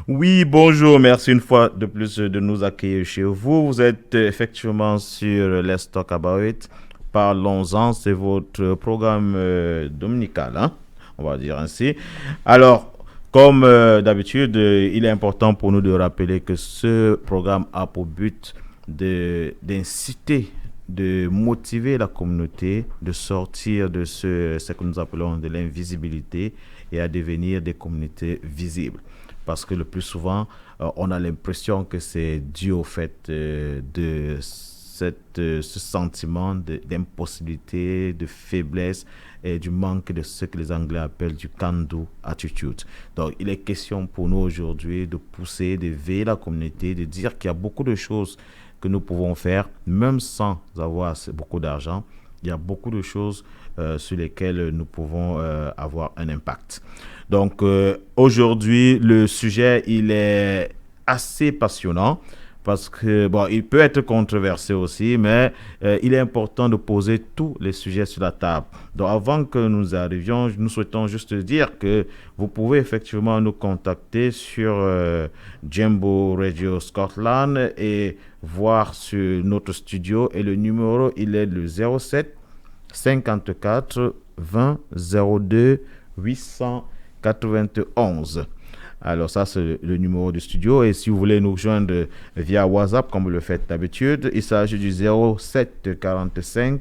Oui, bonjour, merci une fois de plus de nous accueillir chez vous. Vous êtes effectivement sur Let's Talk About It. Parlons-en, c'est votre programme dominical, hein, on va dire ainsi. Alors, comme d'habitude, il est important pour nous de rappeler que ce programme a pour but d'inciter, de motiver la communauté, de sortir de ce que nous appelons de l'invisibilité et à devenir des communautés visibles. Parce que le plus souvent, on a l'impression que c'est dû au fait de ce sentiment d'impossibilité, de faiblesse et du manque de ce que les Anglais appellent du can-do attitude. Donc, il est question pour nous aujourd'hui de pousser, d'éveiller la communauté, de dire qu'il y a beaucoup de choses que nous pouvons faire, même sans avoir beaucoup d'argent. Il y a beaucoup de choses sur lesquelles nous pouvons avoir un impact. Donc, aujourd'hui, le sujet, il est assez passionnant parce que, bon, il peut être controversé aussi, mais il est important de poser tous les sujets sur la table. Donc, avant que nous arrivions, nous souhaitons juste dire que vous pouvez effectivement nous contacter sur Jumbo Radio Scotland et voir sur notre studio. Et le numéro, il est le 07 54 20 02 891. Alors ça, c'est le numéro du studio. Et si vous voulez nous joindre via WhatsApp, comme vous le faites d'habitude, il s'agit du 07 45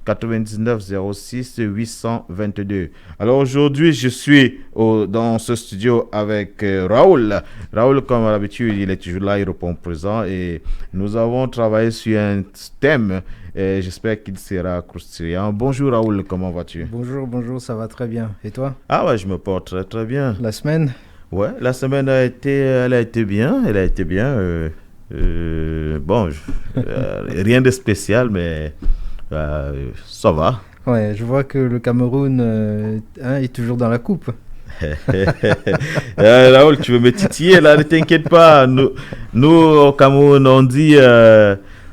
99 06 822. Alors aujourd'hui, je suis dans ce studio avec Raoul. Raoul, comme à l'habitude, il est toujours là, il répond présent. Et nous avons travaillé sur un thème. Et j'espère qu'il sera croustillant. Bonjour Raoul, comment vas-tu? Bonjour, ça va très bien. Et toi? Ah ouais, je me porte très très bien. La semaine? Ouais, la semaine elle a été bien. Bon, rien de spécial, mais ça va. Ouais, je vois que le Cameroun est toujours dans la coupe. Raoul, tu veux me titiller là, ne t'inquiète pas. Nous au Cameroun, on dit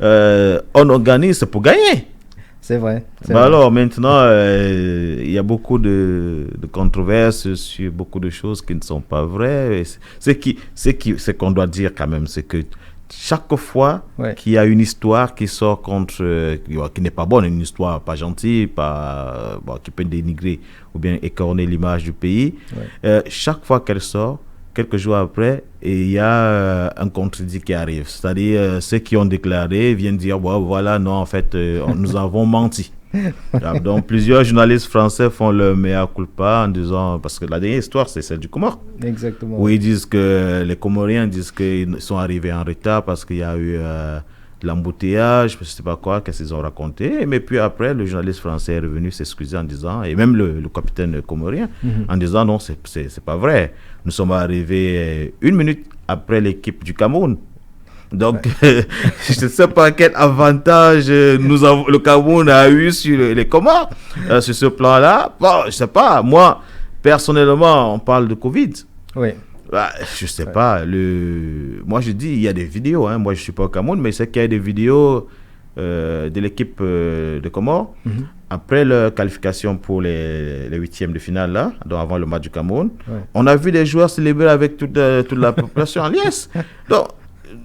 on organise pour gagner. C'est vrai. Alors maintenant, il y a beaucoup de controverses sur beaucoup de choses qui ne sont pas vraies. Ce qu'on doit dire quand même, c'est que chaque fois qu'il y a une histoire qui sort contre, qui n'est pas bonne, une histoire pas gentille, qui peut dénigrer ou bien écorner l'image du pays, chaque fois qu'elle sort, quelques jours après, il y a un contredit qui arrive. C'est-à-dire, ceux qui ont déclaré viennent dire, voilà, non, en fait, nous avons menti. Donc, plusieurs journalistes français font le mea culpa en disant, parce que la dernière histoire, c'est celle du Comore. Exactement. Où ils disent que les Comoriens disent qu'ils sont arrivés en retard parce qu'il y a eu de l'embouteillage, je ne sais pas quoi, qu'est-ce qu'ils ont raconté. Mais puis après, le journaliste français est revenu s'excuser en disant, et même le capitaine comorien, en disant, non, c'est pas vrai. Nous sommes arrivés 1 minute après l'équipe du Cameroun. Donc, je ne sais pas quel avantage le Cameroun a eu sur les Comores, sur ce plan-là. Bon, je ne sais pas. Moi, personnellement, on parle de Covid. Oui. Je ne sais pas. Moi, je dis, il y a des vidéos. Moi, je ne suis pas au Cameroun, mais je sais qu'il y a des vidéos de l'équipe de Comores. Après la qualification pour les huitièmes de finale, là, donc avant le match du Cameroun, on a vu les joueurs célébrer avec toute la population en liesse. Donc,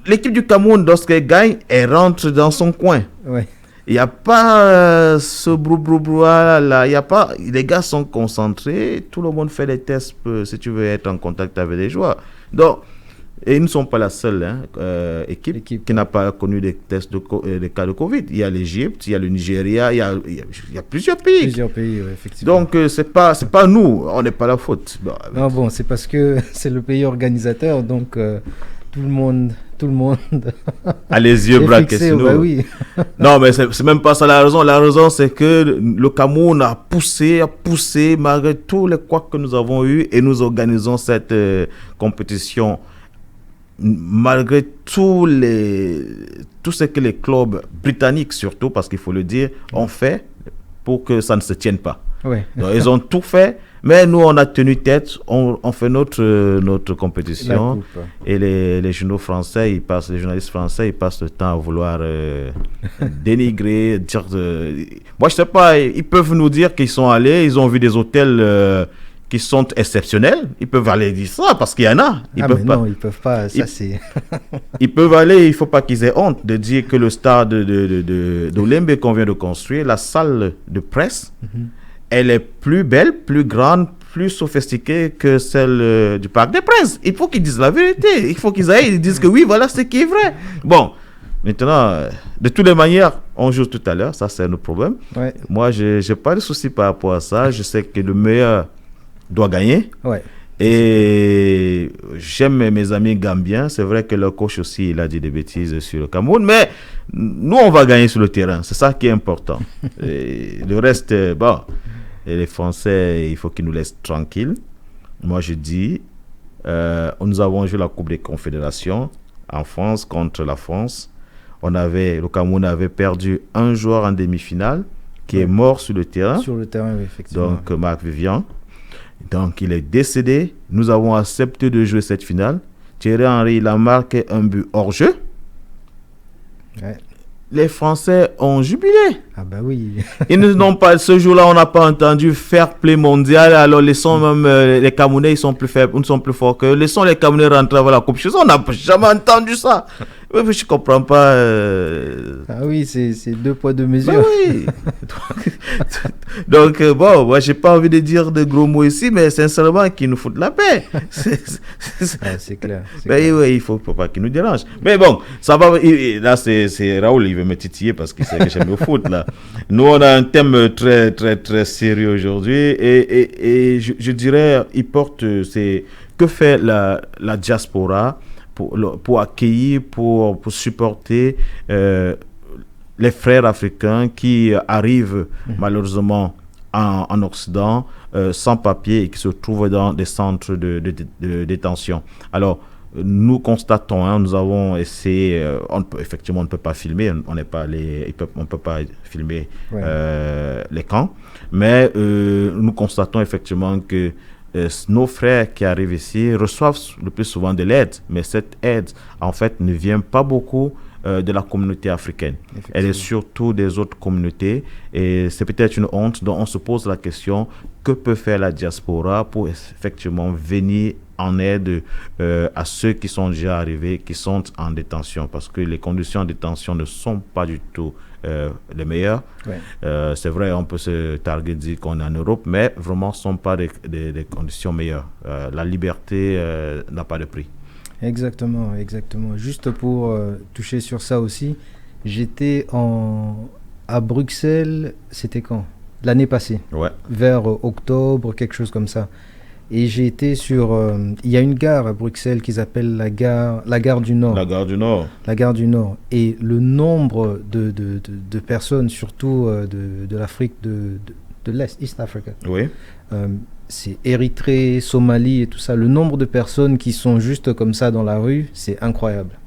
l'équipe du Cameroun, lorsqu'elle gagne, elle rentre dans son coin. Oui. Il n'y a pas ce brou-brou-brou-là. Il n'y a pas... Les gars sont concentrés. Tout le monde fait les tests si tu veux être en contact avec les joueurs. Donc, et ils ne sont pas la seule équipe qui n'a pas connu des tests des cas de Covid. Il y a l'Égypte, il y a le Nigeria, il y a plusieurs pays. Plusieurs pays, oui, effectivement. Donc, c'est pas nous. On n'est pas la faute. Non, c'est parce que c'est le pays organisateur. Donc, tout le monde a les yeux braqués sur nous. Oui. Non, mais c'est même pas ça la raison. La raison, c'est que le Cameroun a poussé malgré tous les couacs que nous avons eus, et nous organisons cette compétition malgré tout ce que les clubs britanniques, surtout, parce qu'il faut le dire, ont fait pour que ça ne se tienne pas. Oui. Donc, ils ont tout fait. Mais nous, on a tenu tête, on fait notre compétition. Et les journaux français, les journalistes français, ils passent le temps à vouloir dénigrer, dire... Moi, je sais pas, ils peuvent nous dire qu'ils sont allés, ils ont vu des hôtels qui sont exceptionnels, ils peuvent aller dire ça parce qu'il y en a. Ils peuvent mais pas. non, ils peuvent pas. Ça, c'est... Ils peuvent aller, il ne faut pas qu'ils aient honte de dire que le stade d'Olembe qu'on vient de construire, la salle de presse, elle est plus belle, plus grande, plus sophistiquée que celle du Parc des Princes. Il faut qu'ils disent la vérité. Il faut qu'ils aillent, ils disent que oui, voilà ce qui est vrai. Bon, maintenant, de toutes les manières, on joue tout à l'heure, ça c'est notre problème. Ouais. Moi, je n'ai pas de souci par rapport à ça. Je sais que le meilleur doit gagner. Ouais. Et j'aime mes amis gambiens. C'est vrai que leur coach aussi, il a dit des bêtises sur le Cameroun. Mais nous, on va gagner sur le terrain. C'est ça qui est important. Et le reste, bon, et les Français, il faut qu'ils nous laissent tranquilles. Moi, je dis, nous avons joué la Coupe des Confédérations en France contre la France. Le Cameroun avait perdu un joueur en demi-finale qui est mort sur le terrain. Sur le terrain, oui, effectivement. Donc, Marc Vivian. Donc, il est décédé. Nous avons accepté de jouer cette finale. Thierry Henry, il a marqué un but hors jeu. Ouais. Les Français ont jubilé. Ah bah oui. Ils n'ont pas, ce jour-là, on n'a pas entendu fair play mondial. Alors, laissons même les Camerounais, ils sont plus faibles, ils sont plus forts que eux. Laissons les Camerounais rentrer avant la Coupe chez eux. On n'a jamais entendu ça. Je ne comprends pas. Ah oui, c'est 2 poids 2 mesures. Ben oui. Donc, bon, moi, j'ai pas envie de dire de gros mots ici, mais sincèrement, qu'ils nous foutent la paix. C'est clair. Ben oui, il faut pas qu'ils nous dérangent. Mais bon, ça va. Là, c'est Raoul, il veut me titiller parce qu'il sait que j'aime le foot, là. Nous, on a un thème très, très, très sérieux aujourd'hui. Et je dirais, il porte, c'est que fait la diaspora pour accueillir, pour supporter les frères africains qui arrivent malheureusement en Occident sans papier et qui se trouvent dans des centres de détention. Alors, nous constatons, nous avons essayé, effectivement on ne peut pas filmer, on ne peut pas filmer les camps, mais nous constatons effectivement que nos frères qui arrivent ici reçoivent le plus souvent de l'aide, mais cette aide, en fait, ne vient pas beaucoup de la communauté africaine. Elle est surtout des autres communautés et c'est peut-être une honte dont on se pose la question, que peut faire la diaspora pour effectivement venir en aide à ceux qui sont déjà arrivés, qui sont en détention, parce que les conditions de détention ne sont pas du tout les meilleures. C'est vrai, on peut se targuer de dire qu'on est en Europe, mais vraiment, ce ne sont pas des conditions meilleures. La liberté n'a pas de prix. Exactement. Juste pour toucher sur ça aussi, j'étais à Bruxelles, c'était quand? L'année passée, vers octobre, quelque chose comme ça. Et j'ai été sur... il y a une gare à Bruxelles qui s'appelle la gare du Nord. La gare du Nord. La gare du Nord. Et le nombre de personnes, surtout de l'Afrique de l'Est, East Africa. Oui. C'est Érythrée, Somalie et tout ça. Le nombre de personnes qui sont juste comme ça dans la rue, c'est incroyable.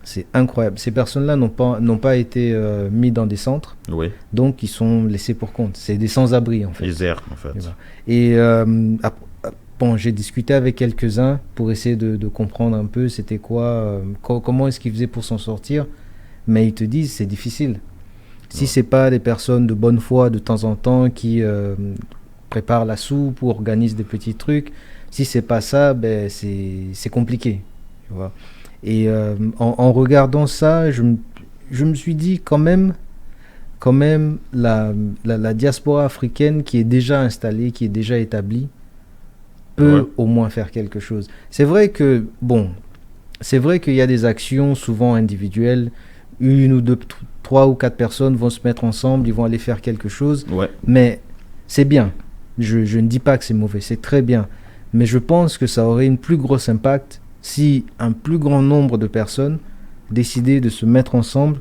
C'est incroyable. Ces personnes-là n'ont pas été mis dans des centres. Oui. Donc, ils sont laissés pour compte. C'est des sans-abri, en fait. Ils errent, en fait. Et bon, j'ai discuté avec quelques-uns pour essayer de comprendre un peu c'était quoi, comment est-ce qu'ils faisaient pour s'en sortir. Mais ils te disent c'est difficile. Si c'est pas des personnes de bonne foi de temps en temps qui préparent la soupe ou organisent des petits trucs, si c'est pas ça, ben c'est compliqué. Tu vois. Et en regardant ça, je me suis dit quand même la diaspora africaine qui est déjà installée, qui est déjà établie, peut au moins faire quelque chose. C'est vrai que, qu'il y a des actions souvent individuelles, 1 ou 2, 3 ou 4 personnes vont se mettre ensemble, ils vont aller faire quelque chose, mais c'est bien. Je ne dis pas que c'est mauvais, c'est très bien. Mais je pense que ça aurait un plus gros impact si un plus grand nombre de personnes décidaient de se mettre ensemble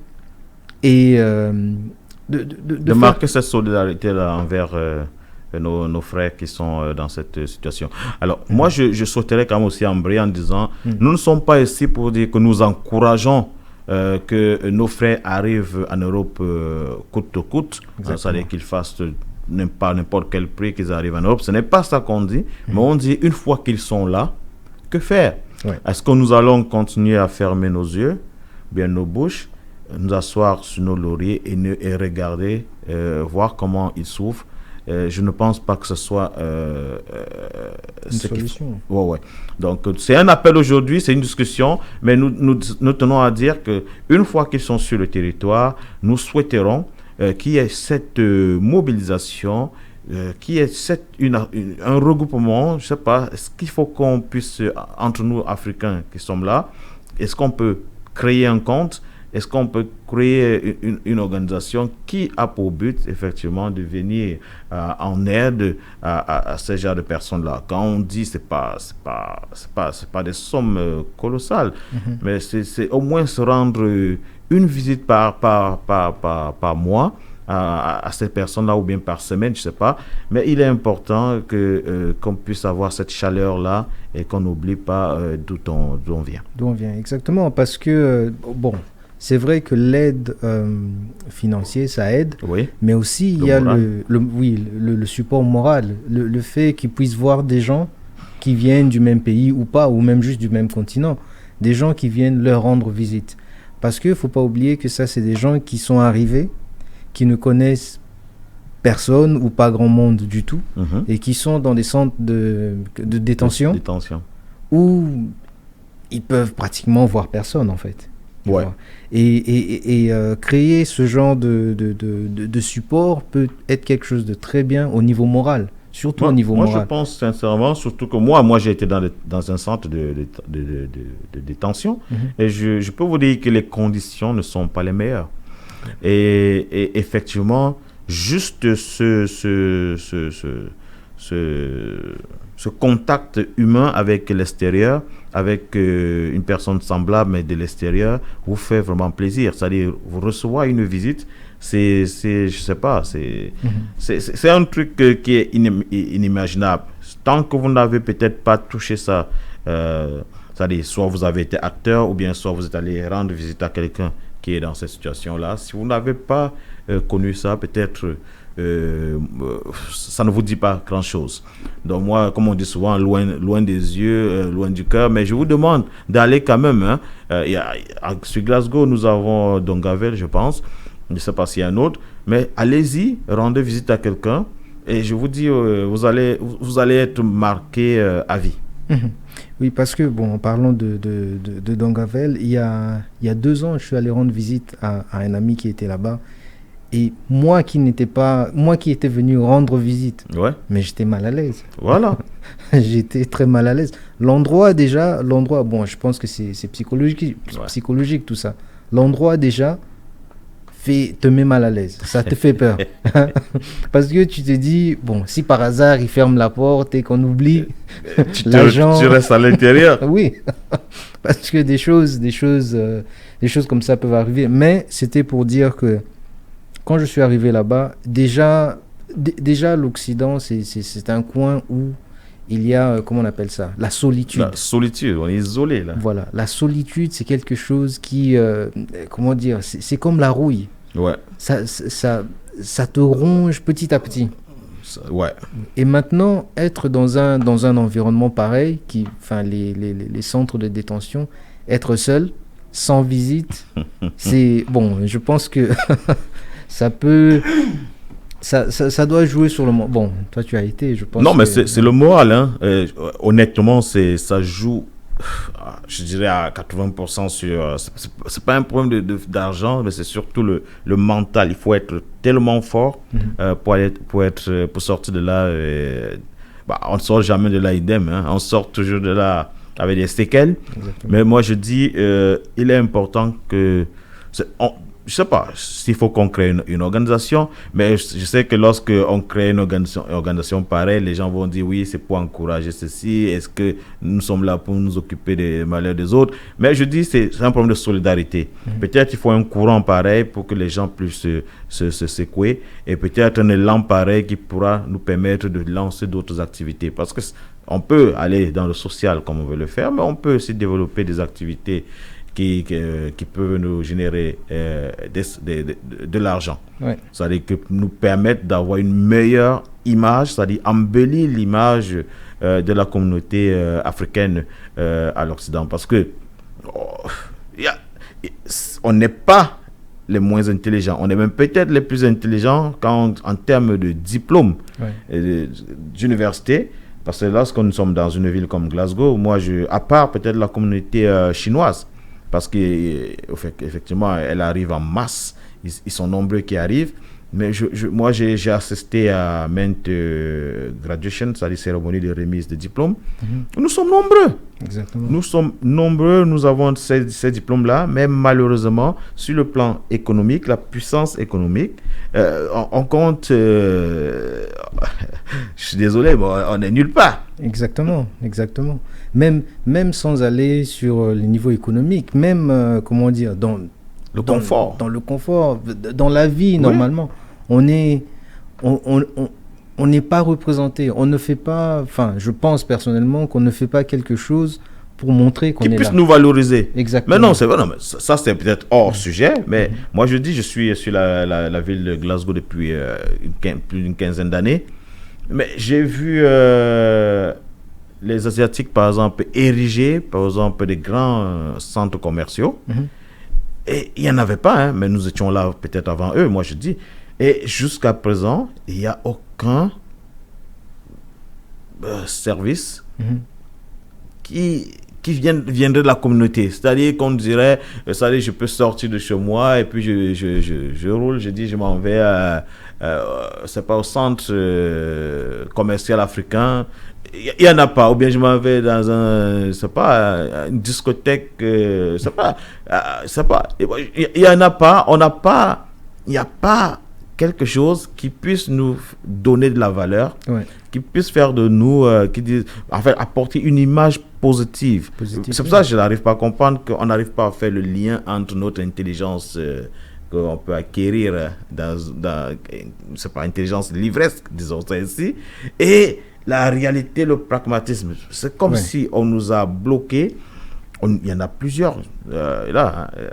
et de marquer cette solidarité-là envers nos frères qui sont dans cette situation. Alors, moi, je souhaiterais quand même aussi embrayer en disant, nous ne sommes pas ici pour dire que nous encourageons que nos frères arrivent en Europe coûte que coûte. C'est-à-dire qu'ils fassent n'importe quel prix qu'ils arrivent en Europe. Ce n'est pas ça qu'on dit, mais on dit une fois qu'ils sont là, que faire? Est-ce que nous allons continuer à fermer nos yeux, bien nos bouches, nous asseoir sur nos lauriers et regarder, voir comment ils souffrent? je ne pense pas que ce soit Une solution. Ouais. Donc, c'est un appel aujourd'hui, c'est une discussion, mais nous tenons à dire qu'une fois qu'ils sont sur le territoire, nous souhaiterons qu'il y ait cette mobilisation, qu'il y ait un regroupement. Je ne sais pas, est-ce qu'il faut qu'on puisse, entre nous Africains qui sommes là, est-ce qu'on peut créer un compte? Est-ce qu'on peut créer une organisation qui a pour but, effectivement, de venir en aide à ce genre de personnes-là? Quand on dit c'est pas des sommes colossales, mais c'est au moins se rendre une visite par mois à ces personnes-là, ou bien par semaine, je sais pas. Mais il est important qu'on puisse avoir cette chaleur-là et qu'on n'oublie pas d'où on vient. D'où on vient, exactement. Parce que, bon, c'est vrai que l'aide financière, ça aide, Oui. mais aussi il y a le support moral, le fait qu'ils puissent voir des gens qui viennent du même pays ou pas, ou même juste du même continent, des gens qui viennent leur rendre visite. Parce qu'il ne faut pas oublier que ça, c'est des gens qui sont arrivés, qui ne connaissent personne ou pas grand monde du tout, et qui sont dans des centres de détention, où ils peuvent pratiquement voir personne, en fait. Ouais. Et créer ce genre de support peut être quelque chose de très bien au niveau moral, surtout au niveau moral. Moi, je pense sincèrement, surtout que moi j'ai été dans un centre de détention, et je peux vous dire que les conditions ne sont pas les meilleures. Et effectivement, juste ce contact humain avec l'extérieur, avec une personne semblable mais de l'extérieur, vous fait vraiment plaisir. C'est-à-dire, vous recevez une visite, je sais pas, c'est un truc qui est inimaginable. Tant que vous n'avez peut-être pas touché ça, c'est-à-dire, soit vous avez été acteur, ou bien soit vous êtes allé rendre visite à quelqu'un qui est dans cette situation-là. Si vous n'avez pas connu ça, peut-être ça ne vous dit pas grand-chose. Donc moi, comme on dit souvent, loin des yeux, loin du cœur, mais je vous demande d'aller quand même. Sur Glasgow, nous avons Dongavel, je pense. Je ne sais pas s'il y a un autre, mais allez-y, rendez visite à quelqu'un, et je vous dis, vous allez être marqué à vie. Oui, parce que, bon, en parlant de Dongavel, il y a 2 ans, je suis allé rendre visite à un ami qui était là-bas. Et moi qui étais venu rendre visite, mais j'étais mal à l'aise. Voilà. J'étais très mal à l'aise. L'endroit, bon, je pense que c'est psychologique tout ça. L'endroit, déjà, te met mal à l'aise. Ça te fait peur. Parce que tu te dis, bon, si par hasard, il ferme la porte et qu'on oublie l'agent... Tu restes à l'intérieur. Oui. Parce que des choses comme ça peuvent arriver. Mais c'était pour dire que quand je suis arrivé là-bas, déjà l'Occident, c'est un coin où il y a, comment on appelle ça, la solitude. La solitude, on est isolé là. Voilà, la solitude, c'est quelque chose qui, comment dire, c'est comme la rouille. Ouais. Ça te ronge petit à petit. Ouais. Et maintenant, être dans un environnement pareil, les centres de détention, être seul, sans visite, c'est bon. Je pense que ça peut, ça doit jouer sur le moral. Bon, toi tu as été, je pense. Non, mais c'est le moral, hein. Honnêtement, ça joue, je dirais à 80% sur. C'est pas un problème d'argent, mais c'est surtout le mental. Il faut être tellement fort pour sortir de là. On ne sort jamais de là idem, hein. On sort toujours de là avec des séquelles. Exactement. Mais moi je dis, il est important que je sais pas s'il faut qu'on crée une organisation, mais je sais que lorsque on crée une organisation pareille, les gens vont dire oui, c'est pour encourager ceci, est-ce que nous sommes là pour nous occuper des malheurs des autres? Mais je dis c'est un problème de solidarité. Peut-être il faut un courant pareil pour que les gens puissent se secouer, et peut-être un élan pareil qui pourra nous permettre de lancer d'autres activités, parce que on peut aller dans le social comme on veut le faire, mais on peut aussi développer des activités qui peuvent nous générer de l'argent. Ouais. C'est-à-dire que nous permettre d'avoir une meilleure image, c'est-à-dire embellir l'image de la communauté africaine à l'Occident. Parce que on n'est pas les moins intelligents. On est même peut-être les plus intelligents en termes de diplôme d'université. Parce que lorsque nous sommes dans une ville comme Glasgow, moi, à part peut-être la communauté chinoise, parce qu'effectivement, elle arrive en masse, ils sont nombreux qui arrivent. Mais moi, j'ai assisté à maintes graduation, c'est-à-dire cérémonie de remise de diplômes. Nous sommes nombreux. Exactement. Nous sommes nombreux, nous avons ces diplômes-là, mais malheureusement, sur le plan économique, la puissance économique, on compte... je suis désolé, mais on n'est nulle part. Exactement. Même sans aller sur les niveaux économiques, même, comment dire, dans le confort, dans la vie, normalement. On n'est pas représenté. On ne fait pas, enfin, je pense personnellement qu'on ne fait pas quelque chose pour montrer qu'on est là. Qui puisse nous valoriser. Exactement. Mais non, c'est vrai, non, mais ça c'est peut-être hors sujet, mais moi je dis, je suis sur la ville de Glasgow depuis plus d'une quinzaine d'années, mais j'ai vu les Asiatiques, par exemple, ériger, par exemple, des grands centres commerciaux. Et il n'y en avait pas, hein, mais nous étions là peut-être avant eux, moi je dis. Et jusqu'à présent, il n'y a aucun service qui viendrait de la communauté. C'est-à-dire qu'on dirait, c'est-à-dire je peux sortir de chez moi et puis je roule, je dis je m'en vais c'est pas au centre commercial africain. Il n'y en a pas, ou bien je m'en vais dans une discothèque, il n'y en a pas, il n'y a pas quelque chose qui puisse nous donner de la valeur, qui puisse faire de nous, apporter une image positive. C'est pour ça que je n'arrive pas à comprendre qu'on n'arrive pas à faire le lien entre notre intelligence qu'on peut acquérir c'est pas intelligence livresque, disons ça ainsi, et la réalité, le pragmatisme. C'est comme si on nous a bloqués. Il y en a plusieurs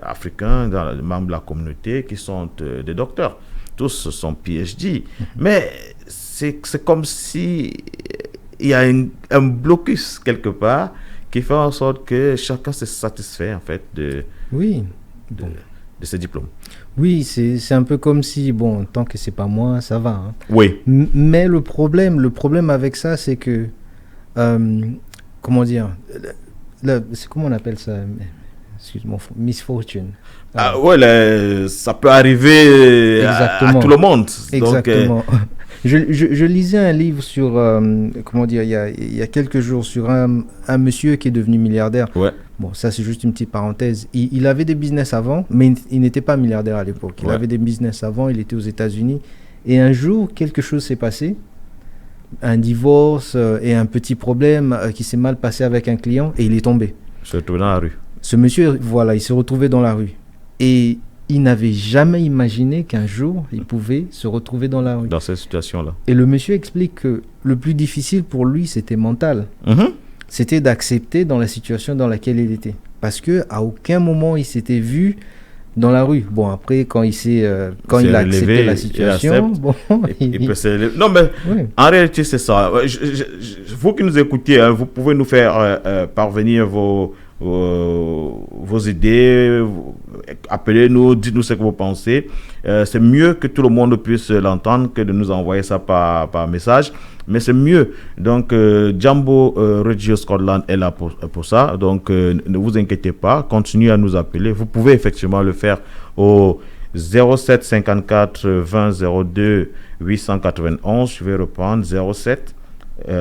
africains, membres de la communauté, qui sont des docteurs. Tous sont PhD. Mais c'est comme si il y a un blocus quelque part qui fait en sorte que chacun se satisfait en fait de ses diplômes. Oui, c'est un peu comme si, bon, tant que c'est pas moi, ça va. Hein. Oui. Mais le problème avec ça, c'est que, comment dire, c'est comment on appelle ça? Excuse-moi, misfortune. Ça peut arriver à tout le monde. Exactement. Donc, je lisais un livre sur, comment dire, il y a quelques jours, sur un monsieur qui est devenu milliardaire. Ouais. Bon, ça c'est juste une petite parenthèse. Il avait des business avant, mais il n'était pas milliardaire à l'époque. Il avait des business avant, il était aux États-Unis. Et un jour, quelque chose s'est passé. Un divorce et un petit problème qui s'est mal passé avec un client et il est tombé. Il s'est retrouvé dans la rue. Ce monsieur, il s'est retrouvé dans la rue. Et il n'avait jamais imaginé qu'un jour, il pouvait se retrouver dans la rue. Dans cette situation-là. Et le monsieur explique que le plus difficile pour lui, c'était mental. C'était d'accepter dans la situation dans laquelle il était. Parce qu'à aucun moment, il s'était vu dans la rue. Bon, après, quand il a accepté la situation, il peut s'élever. Non, mais en réalité, c'est ça. Vous qui nous écoutez, vous pouvez nous faire parvenir vos idées, appelez-nous, dites-nous ce que vous pensez. C'est mieux que tout le monde puisse l'entendre que de nous envoyer ça par message, mais c'est mieux. Donc Jambo Radio Scotland est là pour ça, donc ne vous inquiétez pas, continuez à nous appeler. Vous pouvez effectivement le faire au 07 54 20 02 891. Je vais reprendre 07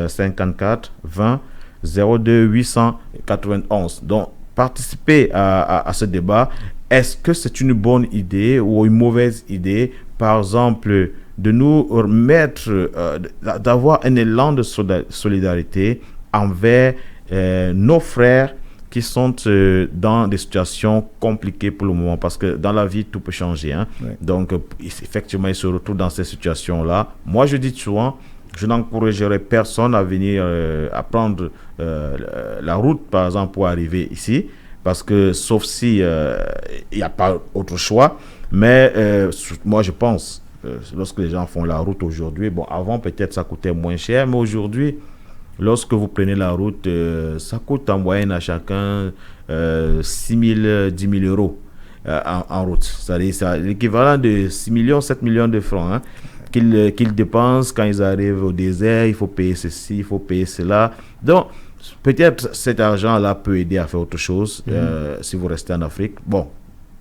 54 20 02 891. Donc, participez à ce débat. Est-ce que c'est une bonne idée ou une mauvaise idée, par exemple, de nous remettre, d'avoir un élan de solidarité envers nos frères qui sont dans des situations compliquées pour le moment, parce que dans la vie, tout peut changer. Hein? Donc, effectivement, ils se retrouvent dans ces situations-là. Moi, je dis souvent, je n'encouragerai personne à venir à prendre la route, par exemple, pour arriver ici, parce que sauf si il n'y a pas autre choix. Mais moi, je pense, lorsque les gens font la route aujourd'hui, bon, avant peut-être ça coûtait moins cher, mais aujourd'hui, lorsque vous prenez la route, ça coûte en moyenne à chacun 6 000, 10 000 euros. en route. C'est-à-dire c'est l'équivalent de 6 millions, 7 millions de francs hein, qu'ils dépensent quand ils arrivent au désert. Il faut payer ceci, il faut payer cela. Donc, peut-être cet argent-là peut aider à faire autre chose si vous restez en Afrique. Bon,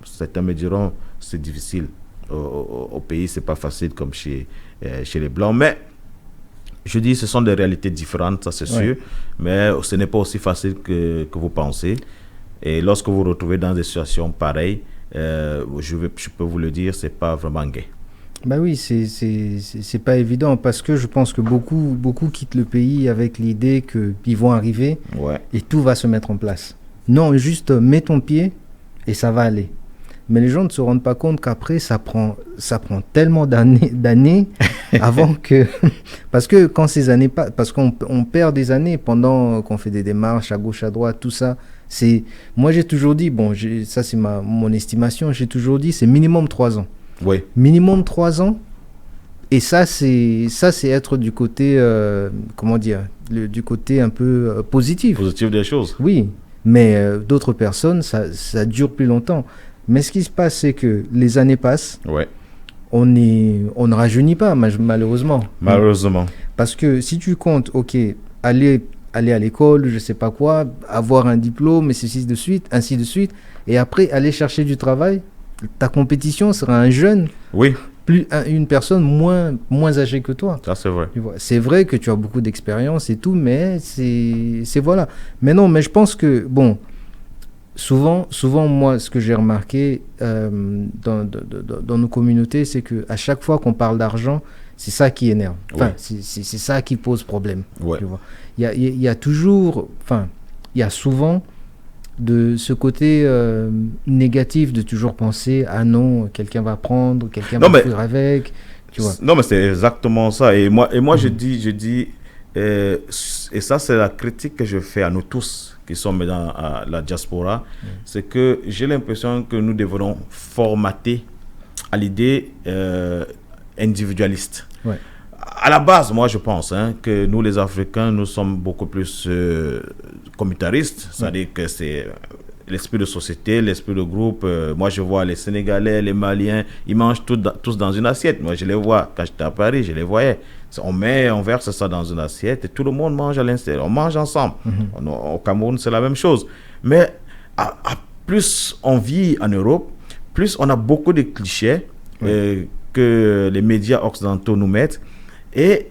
certains me diront c'est difficile. Au pays, c'est pas facile comme chez les Blancs. Mais je dis ce sont des réalités différentes, ça c'est sûr. Mais ce n'est pas aussi facile que vous pensez. Et lorsque vous vous retrouvez dans des situations pareilles, je peux vous le dire, c'est pas vraiment gai. Bah oui, c'est pas évident parce que je pense que beaucoup quittent le pays avec l'idée qu'ils vont arriver et tout va se mettre en place. Non, juste mets ton pied et ça va aller. Mais les gens ne se rendent pas compte qu'après, ça prend tellement d'années avant que... Parce que quand ces années passent, parce qu'on perd des années pendant qu'on fait des démarches à gauche, à droite, tout ça. Moi, j'ai toujours dit, bon, ça c'est mon estimation, j'ai toujours dit, c'est minimum 3 ans. Oui. Minimum 3 ans. Et ça, c'est être du côté, comment dire, du côté un peu positif. Positif des choses. Oui, mais d'autres personnes, ça dure plus longtemps. Mais ce qui se passe, c'est que les années passent. Ouais. On ne rajeunit pas, malheureusement. Malheureusement. Parce que si tu comptes, ok, aller à l'école, je sais pas quoi, avoir un diplôme, et ainsi de suite, et après aller chercher du travail, ta compétition sera un jeune, une personne moins âgée que toi. Ça, c'est vrai. C'est vrai que tu as beaucoup d'expérience et tout, mais c'est voilà. Mais non, mais je pense que, bon, souvent, moi, ce que j'ai remarqué dans nos communautés, c'est qu'à chaque fois qu'on parle d'argent, c'est ça qui énerve. Enfin, c'est ça qui pose problème. Ouais. Tu vois. Il y a toujours, enfin, il y a souvent de ce côté négatif de toujours penser ah non, quelqu'un va prendre, quelqu'un va fuir avec. Tu vois. Non, mais c'est exactement ça. Et moi je dis, et ça, c'est la critique que je fais à nous tous qui sommes dans la diaspora, c'est que j'ai l'impression que nous devrons formater à l'idée individualiste. Ouais. À la base, moi, je pense que nous, les Africains, nous sommes beaucoup plus communautaristes, c'est-à-dire que c'est l'esprit de société, l'esprit de groupe. Moi, je vois les Sénégalais, les Maliens, ils mangent tous dans une assiette. Moi, je les vois. Quand j'étais à Paris, je les voyais. On verse ça dans une assiette et tout le monde mange à l'intérieur. On mange ensemble. Au Cameroun, c'est la même chose. Mais à plus on vit en Europe, plus on a beaucoup de clichés que les médias occidentaux nous mettent. Et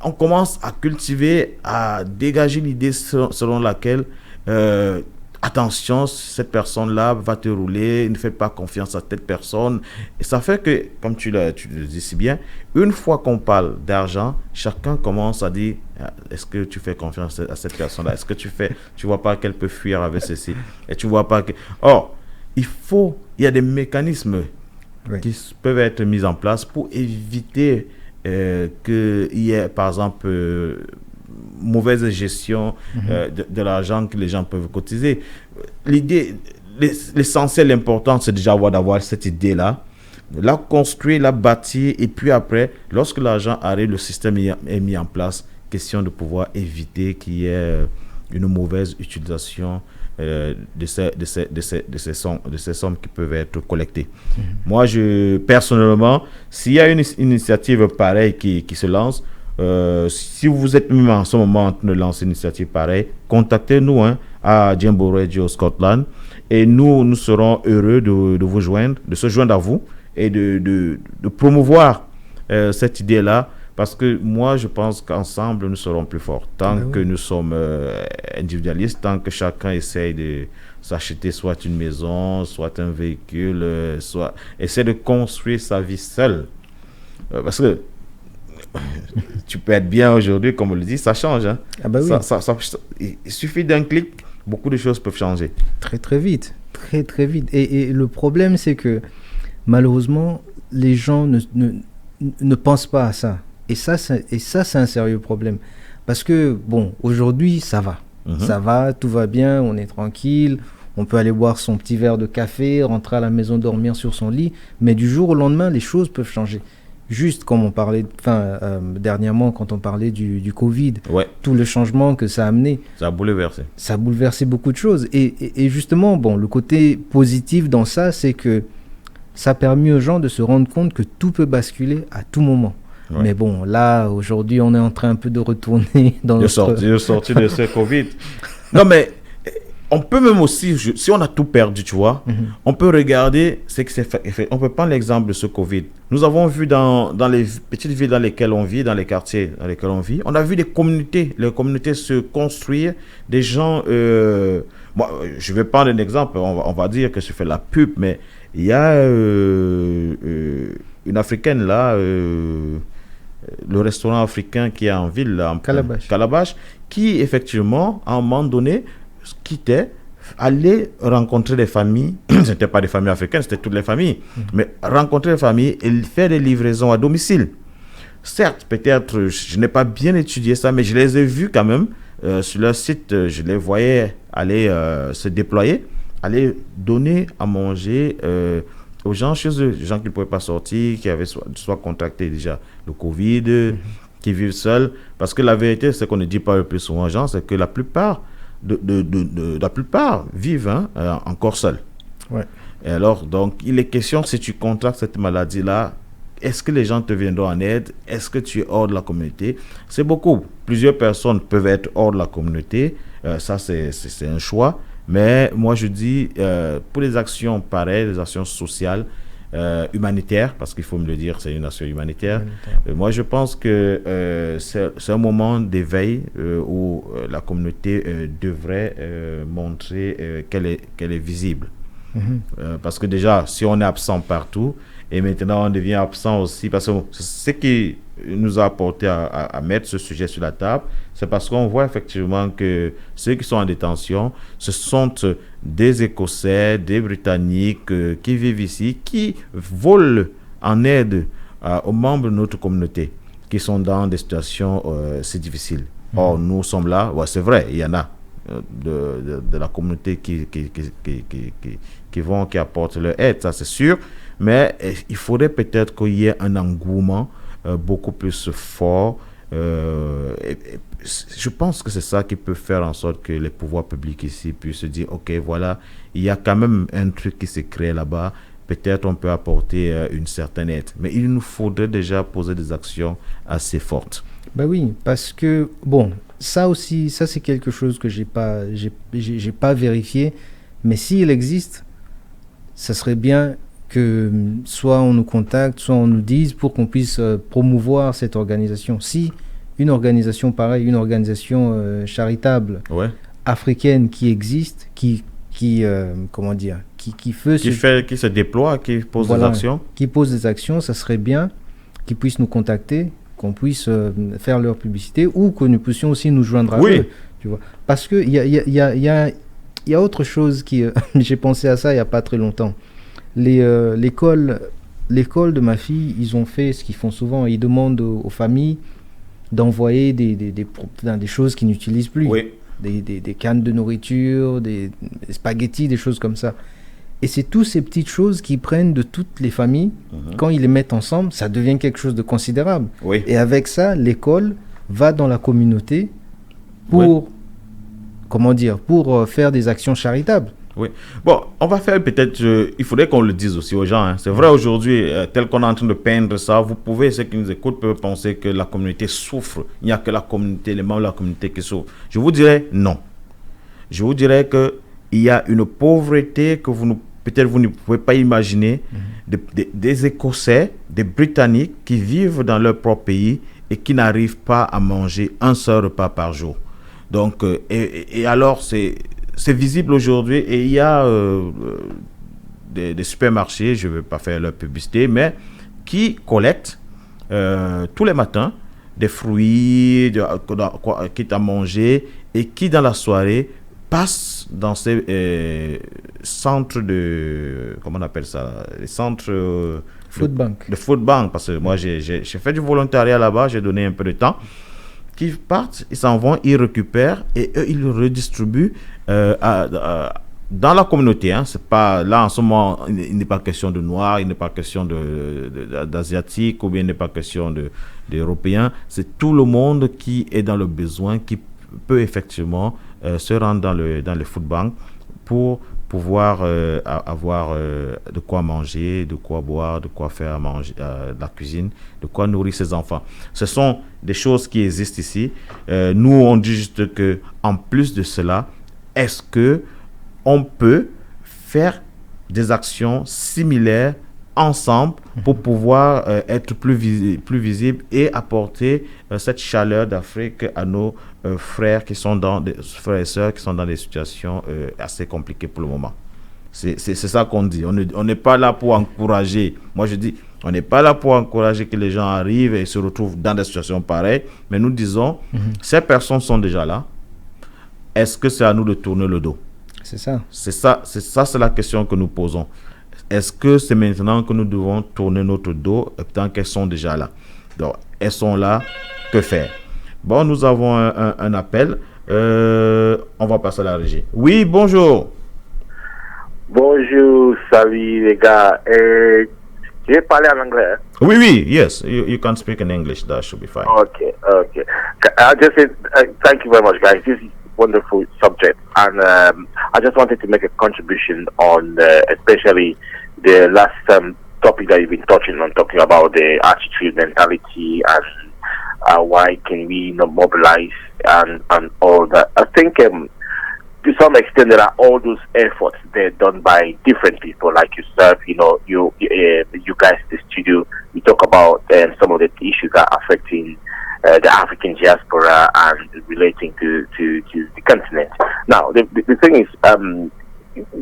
on commence à cultiver, à dégager l'idée selon laquelle attention, cette personne-là va te rouler, ne fais pas confiance à cette personne. Et ça fait que, comme tu le dis si bien, une fois qu'on parle d'argent, chacun commence à dire, est-ce que tu fais confiance à cette personne-là? Est-ce que tu vois pas qu'elle peut fuir avec ceci? Et tu vois pas que... Or, il y a des mécanismes qui peuvent être mis en place pour éviter qu'il y ait, par exemple, mauvaise gestion de l'argent que les gens peuvent cotiser. L'essentiel, l'important, c'est déjà d'avoir cette idée-là, la construire, la bâtir, et puis après, lorsque l'argent arrive, le système est mis en place, question de pouvoir éviter qu'il y ait une mauvaise utilisation de ces sommes qui peuvent être collectées. Moi, personnellement, s'il y a une initiative pareille qui se lance, si vous êtes même en ce moment en train de lancer une initiative pareille, contactez-nous à Jambo Radio Scotland et nous serons heureux de vous joindre, de se joindre à vous et de promouvoir cette idée-là, parce que moi je pense qu'ensemble nous serons plus forts. Tant que nous sommes individualistes, tant que chacun essaye de s'acheter soit une maison, soit un véhicule, soit essaie de construire sa vie seul. Parce que tu peux être bien aujourd'hui, comme on le dit, ça change. Ah bah oui. Il suffit d'un clic, beaucoup de choses peuvent changer. Très très vite, très très vite. Et le problème, c'est que malheureusement, les gens ne pensent pas à ça. Et ça, c'est un sérieux problème. Parce que, bon, aujourd'hui, ça va. Ça va, tout va bien, on est tranquille. On peut aller boire son petit verre de café, rentrer à la maison, dormir sur son lit. Mais du jour au lendemain, les choses peuvent changer. juste comme on parlait, dernièrement, quand on parlait du Covid, Ouais, tout le changement que ça a amené, ça a bouleversé. ça a bouleversé beaucoup de choses. Et justement, bon, le côté positif dans ça, c'est que ça a permis aux gens de se rendre compte que tout peut basculer à tout moment. Ouais. Mais bon, là, aujourd'hui, on est en train un peu de retourner dans De sortir de ce Covid. Non, mais on peut même aussi, si on a tout perdu, tu vois, on peut regarder ce qui s'est fait. On peut prendre l'exemple de ce Covid. Nous avons vu dans les petites villes dans lesquelles on vit, dans les quartiers dans lesquels on vit, on a vu les communautés se construire, des gens... moi, je vais prendre un exemple, on va dire que je fais la pub, mais il y a une Africaine là, le restaurant africain qui est en ville, là, Calabash, qui effectivement, à un moment donné, quittait, allait rencontrer des familles, ce n'était pas des familles africaines, c'était toutes les familles, mais rencontrer des familles et faire des livraisons à domicile. Certes, peut-être, je n'ai pas bien étudié ça, mais je les ai vus quand même sur leur site, je les voyais aller se déployer, aller donner à manger aux gens chez eux, des gens qui ne pouvaient pas sortir, qui avaient soit contracté déjà le Covid, qui vivent seuls. Parce que la vérité, c'est qu'on ne dit pas le plus souvent aux gens, c'est que la plupart vivent encore seuls. Ouais. Et alors, donc, il est question, si tu contractes cette maladie-là, est-ce que les gens te viendront en aide? Est-ce que tu es hors de la communauté? C'est beaucoup. Plusieurs personnes peuvent être hors de la communauté. Ça, c'est un choix. Mais moi, je dis, pour les actions pareilles, les actions sociales, humanitaires, parce qu'il faut me le dire, c'est une action humanitaire. Moi, je pense que c'est un moment d'éveil où la communauté devrait montrer qu'elle est visible. Parce que déjà, si on est absent partout, et maintenant on devient absent aussi, parce que ce qui nous a apporté à mettre ce sujet sur la table, c'est parce qu'on voit effectivement que ceux qui sont en détention, ce sont des Écossais, des Britanniques qui vivent ici, qui volent en aide aux membres de notre communauté qui sont dans des situations si difficiles. Or, nous sommes là, ouais, c'est vrai, il y en a de la communauté qui apportent leur aide, ça c'est sûr, mais il faudrait peut-être qu'il y ait un engouement beaucoup plus fort. Je pense que c'est ça qui peut faire en sorte que les pouvoirs publics ici puissent se dire, ok, voilà, il y a quand même un truc qui s'est créé là-bas, peut-être on peut apporter une certaine aide, mais il nous faudrait déjà poser des actions assez fortes. Ben oui, parce que, bon, ça aussi, ça c'est quelque chose que j'ai pas vérifié, mais s'il existe, ça serait bien que soit on nous contacte, soit on nous dise pour qu'on puisse promouvoir cette organisation. Si une organisation pareille, une organisation charitable africaine qui existe, qui se déploie, qui pose des actions. Qui pose des actions, ça serait bien qu'ils puissent nous contacter, qu'on puisse faire leur publicité ou que nous puissions aussi nous joindre à eux. Tu vois. Parce qu'il y a autre chose qui... j'ai pensé à ça il n'y a pas très longtemps. L'école de ma fille, ils ont fait ce qu'ils font souvent. Ils demandent aux familles d'envoyer des choses qu'ils n'utilisent plus. Oui. Des cannes de nourriture, des spaghettis, des choses comme ça. Et c'est toutes ces petites choses qu'ils prennent de toutes les familles. Quand ils les mettent ensemble, ça devient quelque chose de considérable. Oui. Et avec ça, l'école va dans la communauté pour faire des actions charitables. Oui. Bon, on va faire peut-être... il faudrait qu'on le dise aussi aux gens. Hein. C'est vrai, aujourd'hui, tel qu'on est en train de peindre ça, vous pouvez, ceux qui nous écoutent, peuvent penser que la communauté souffre. Il n'y a que la communauté, les membres de la communauté qui souffrent. Je vous dirais non. Je vous dirais qu'il y a une pauvreté que vous ne pouvez pas imaginer. Des Écossais, des Britanniques qui vivent dans leur propre pays et qui n'arrivent pas à manger un seul repas par jour. Donc, et alors, c'est visible aujourd'hui et il y a des supermarchés, je ne vais pas faire leur publicité, mais qui collectent tous les matins des fruits, quitte à manger, et qui dans la soirée passent dans ces centres de, comment on appelle ça, les centres food bank. De food bank, parce que moi j'ai fait du volontariat là-bas, j'ai donné un peu de temps. Qui partent, ils s'en vont, ils récupèrent et eux, ils le redistribuent dans la communauté, hein, c'est pas là en ce moment, il n'est pas question de noirs, il n'est pas question d'asiatiques ou bien il n'est pas question d'européens. C'est tout le monde qui est dans le besoin, qui peut effectivement se rendre dans le food bank pour pouvoir avoir de quoi manger, de quoi boire, de quoi faire manger, de la cuisine, de quoi nourrir ses enfants. Ce sont des choses qui existent ici. Nous, on dit juste que en plus de cela, est-ce que on peut faire des actions similaires ensemble pour pouvoir être plus visible et apporter cette chaleur d'Afrique à nos frères frères et sœurs qui sont dans des situations assez compliquées pour le moment. C'est ça qu'on dit. On n'est pas là pour encourager. Moi, je dis, on n'est pas là pour encourager que les gens arrivent et se retrouvent dans des situations pareilles. Mais nous disons, ces personnes sont déjà là. Est-ce que c'est à nous de tourner le dos? C'est ça. C'est la question que nous posons. Est-ce que c'est maintenant que nous devons tourner notre dos tant qu'elles sont déjà là? Donc, elles sont là, que faire? Bon, nous avons un appel. On va passer à la régie. Oui, bonjour. Bonjour, salut les gars. Je vais parler en anglais. Oui, yes. You can speak in English. That should be fine. Okay. I just said thank you very much, guys. This is a wonderful subject, and I just wanted to make a contribution on especially the last topic that you've been touching on, talking about the attitude, mentality, and why can we not mobilize and all that. I think to some extent there are all those efforts they're done by different people like yourself. You know, you guys in the studio, you talk about some of the issues that are affecting the African diaspora and relating to the continent. Now, the thing is,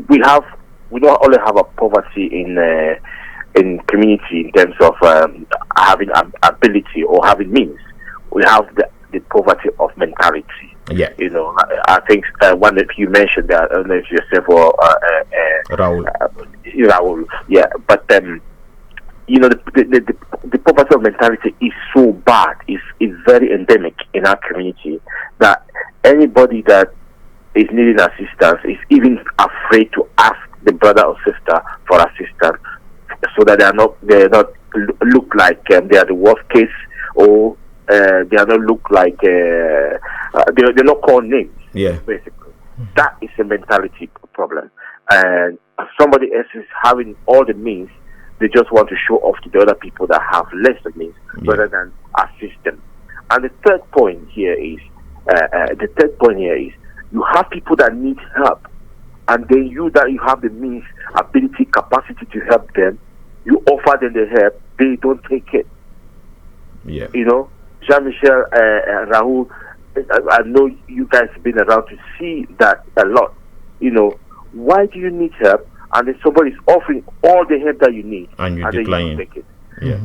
we don't only have a poverty in community in terms of having ability or having means. We have the poverty of mentality. Yeah. You know, I think one that you mentioned that, I don't know if yourself or Raul. Yeah, but you know, the poverty of mentality is so bad, is very endemic in our community that anybody that is needing assistance is even afraid to ask the brother or sister for assistance, so that they are not look like they are the worst case, or they are not look like they're not called names. Yeah, basically, that is a mentality problem, and somebody else is having all the means. They just want to show off to the other people that have less means, rather than assist them. And the third point here is, you have people that need help, and then you have the means, ability, capacity to help them. You offer them the help, they don't take it. Yeah. You know, Jean-Michel, Rahul, I know you guys have been around to see that a lot. You know, why do you need help? And then somebody is offering all the help that you need, and you decline. You take it.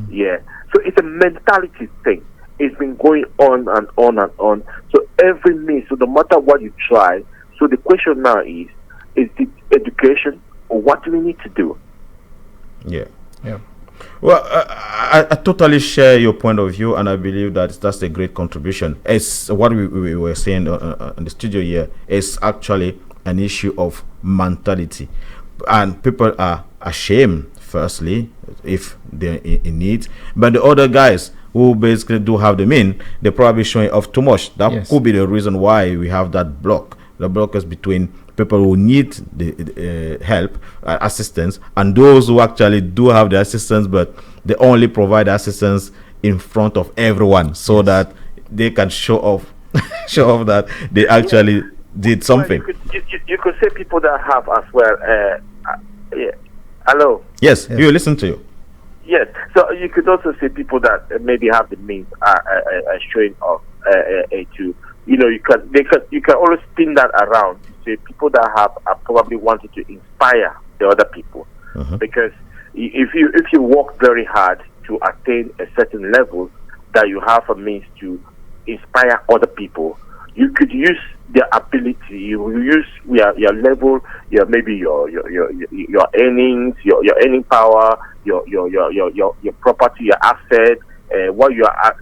Yeah. So it's a mentality thing. It's been going on and on and on. So every means, so no matter what you try, so the question now is it education, or what do we need to do? Yeah. Well, I totally share your point of view, and I believe that that's a great contribution. It's what we were saying in the studio here. It's actually an issue of mentality. And people are ashamed, firstly, if they're in need. But the other guys who basically do have the mean, they're probably showing off too much. That could be the reason why we have that block. The block is between people who need the help, assistance, and those who actually do have the assistance, but they only provide assistance in front of everyone so that they can show off that they actually did something. Well, you could say people that have as well. Yeah. Hello. Yes, you listen to you. Yes, so you could also say people that maybe have the means are showing off to, you know, you can always spin that around to say people that are probably wanted to inspire the other people, because if you work very hard to attain a certain level that you have a means to inspire other people, you could use their ability, you use your level, your earnings, your earning power, your property, your asset, what you are,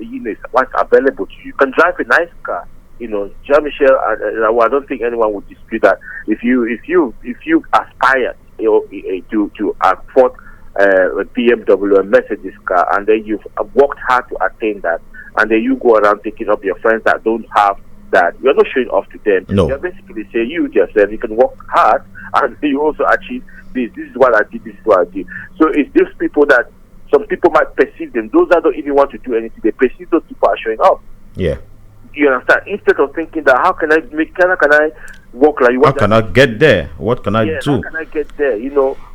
what's available to you. You can drive a nice car, Jean-Michel, I don't think anyone would dispute that. If you aspire to afford a BMW, a Mercedes car, and then you've worked hard to attain that, and then you go around picking up your friends that don't have that, you're not showing off to them. No. You're basically saying you yourself, you can work hard, and you also achieve this. This is what I did. This is what I did. So it's these people that some people might perceive them. Those that don't even want to do anything, they perceive those people are showing off. Yeah. You understand? Instead of thinking that how can I work like you? How can I get there? What can I do? How can I get there?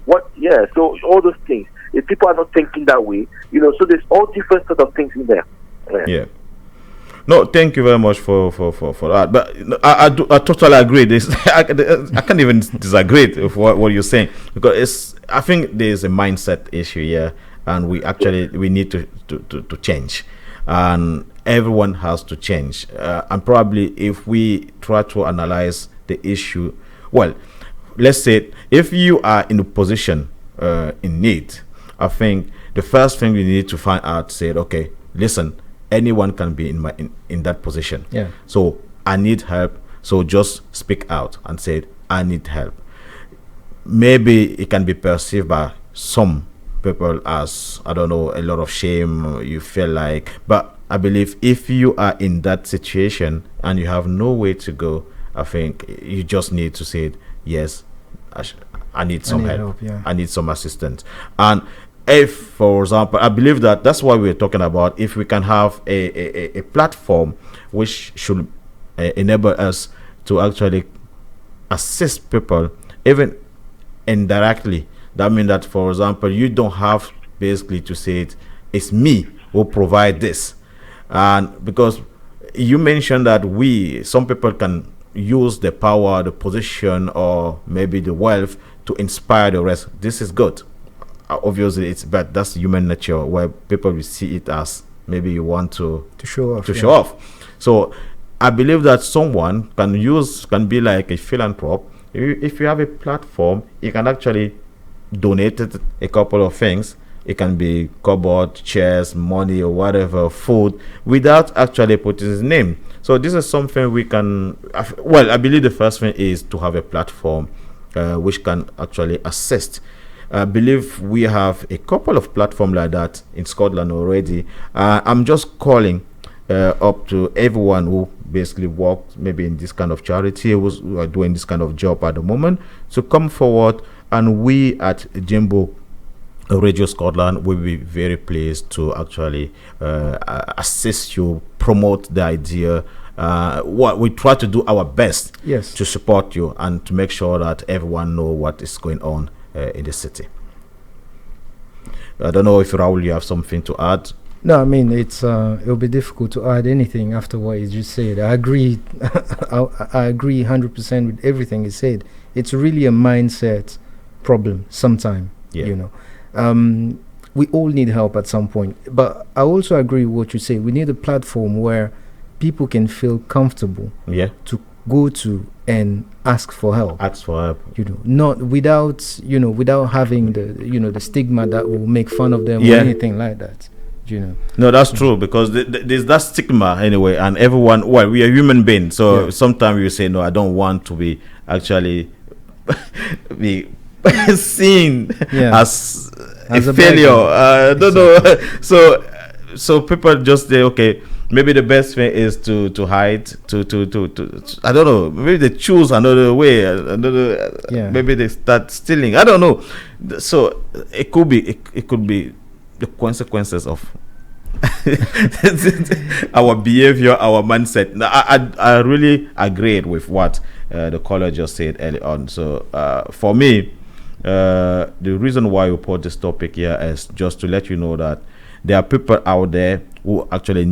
What? Yeah. So all those things. If people are not thinking that way, so there's all different sort of things in there. Yeah. No, thank you very much for that. But I totally agree. I can't even disagree with what you're saying, because I think there's a mindset issue here, and we need to change, and everyone has to change. And probably if we try to analyze the issue, well, let's say if you are in a position in need, I think the first thing we need to find out, say, okay, listen, anyone can be in that position. Yeah. So I need help. So just speak out and say, I need help. Maybe it can be perceived by some people as, I don't know, a lot of shame. You feel like, but I believe if you are in that situation and you have no way to go, I think you just need to say, yes, I need some help. Yeah. I need some assistance. And if, for example, I believe that's why we're talking about, if we can have a platform which should enable us to actually assist people, even indirectly. That means that, for example, you don't have basically to say it's me who provide this. And because you mentioned that some people can use the power, the position, or maybe the wealth to inspire the rest. This is good. Obviously it's bad. That's human nature, where people will see it as maybe you want to show off. Show off. So I believe that someone can be like a philanthrope. If you have a platform, you can actually donate a couple of things. It can be cupboard, chairs, money, or whatever, food, without actually putting his name. So this is something we can. Well, I believe the first thing is to have a platform which can actually assist. I believe we have a couple of platforms like that in Scotland already. I'm just calling up to everyone who basically works maybe in this kind of charity, who are doing this kind of job at the moment, to come forward, and we at Jimbo Radio Scotland will be very pleased to actually assist you, promote the idea. What we try to do our best, yes, to support you and to make sure that everyone know what is going on in the city. I don't know if Raul, you have something to add. No, I mean it'll be difficult to add anything after what you just said. I agree. I agree 100% with everything you said. It's really a mindset problem sometimes. Yeah. We all need help at some point. But I also agree with what you say. We need a platform where people can feel comfortable to go to and ask for help. Not without having the stigma that will make fun of them or anything like that. No, that's true, because there's that stigma anyway, and everyone, well, we are human beings, so sometimes you say, no, I don't want to be actually be seen as a failure. I don't know. So people just say, okay, maybe the best thing is to hide, to I don't know, maybe they choose another way, maybe they start stealing, I don't know. So it could be the consequences of our behavior, our mindset. I really agreed with what the caller just said early on. So for me, the reason why we put this topic here is just to let you know that there are people out there who actually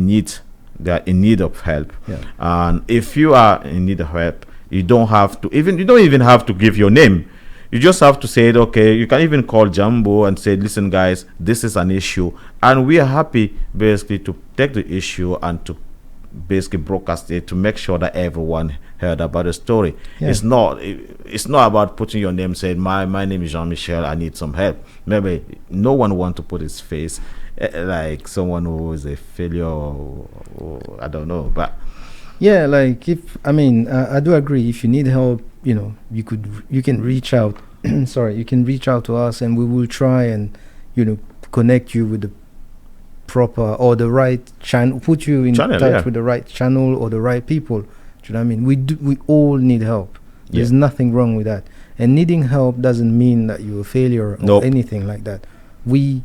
they are in need of help. And if you are in need of help, you don't even have to give your name. You just have to say it, okay. You can even call Jumbo and say, listen guys, this is an issue, and we are happy basically to take the issue and to basically broadcast it, to make sure that everyone heard about the story. It's not about putting your name, saying my name is Jean-Michel, I need some help. Maybe no one wants to put his face like someone who is a failure or I don't know, but Yeah, like I do agree. If you need help, you can reach out. Sorry, you can reach out to us, and we will try and, connect you with the proper or the right channel, put you in touch with the right channel or the right people. Do you know what I mean? We all need help. There's nothing wrong with that. And needing help doesn't mean that you're a failure or anything like that. We've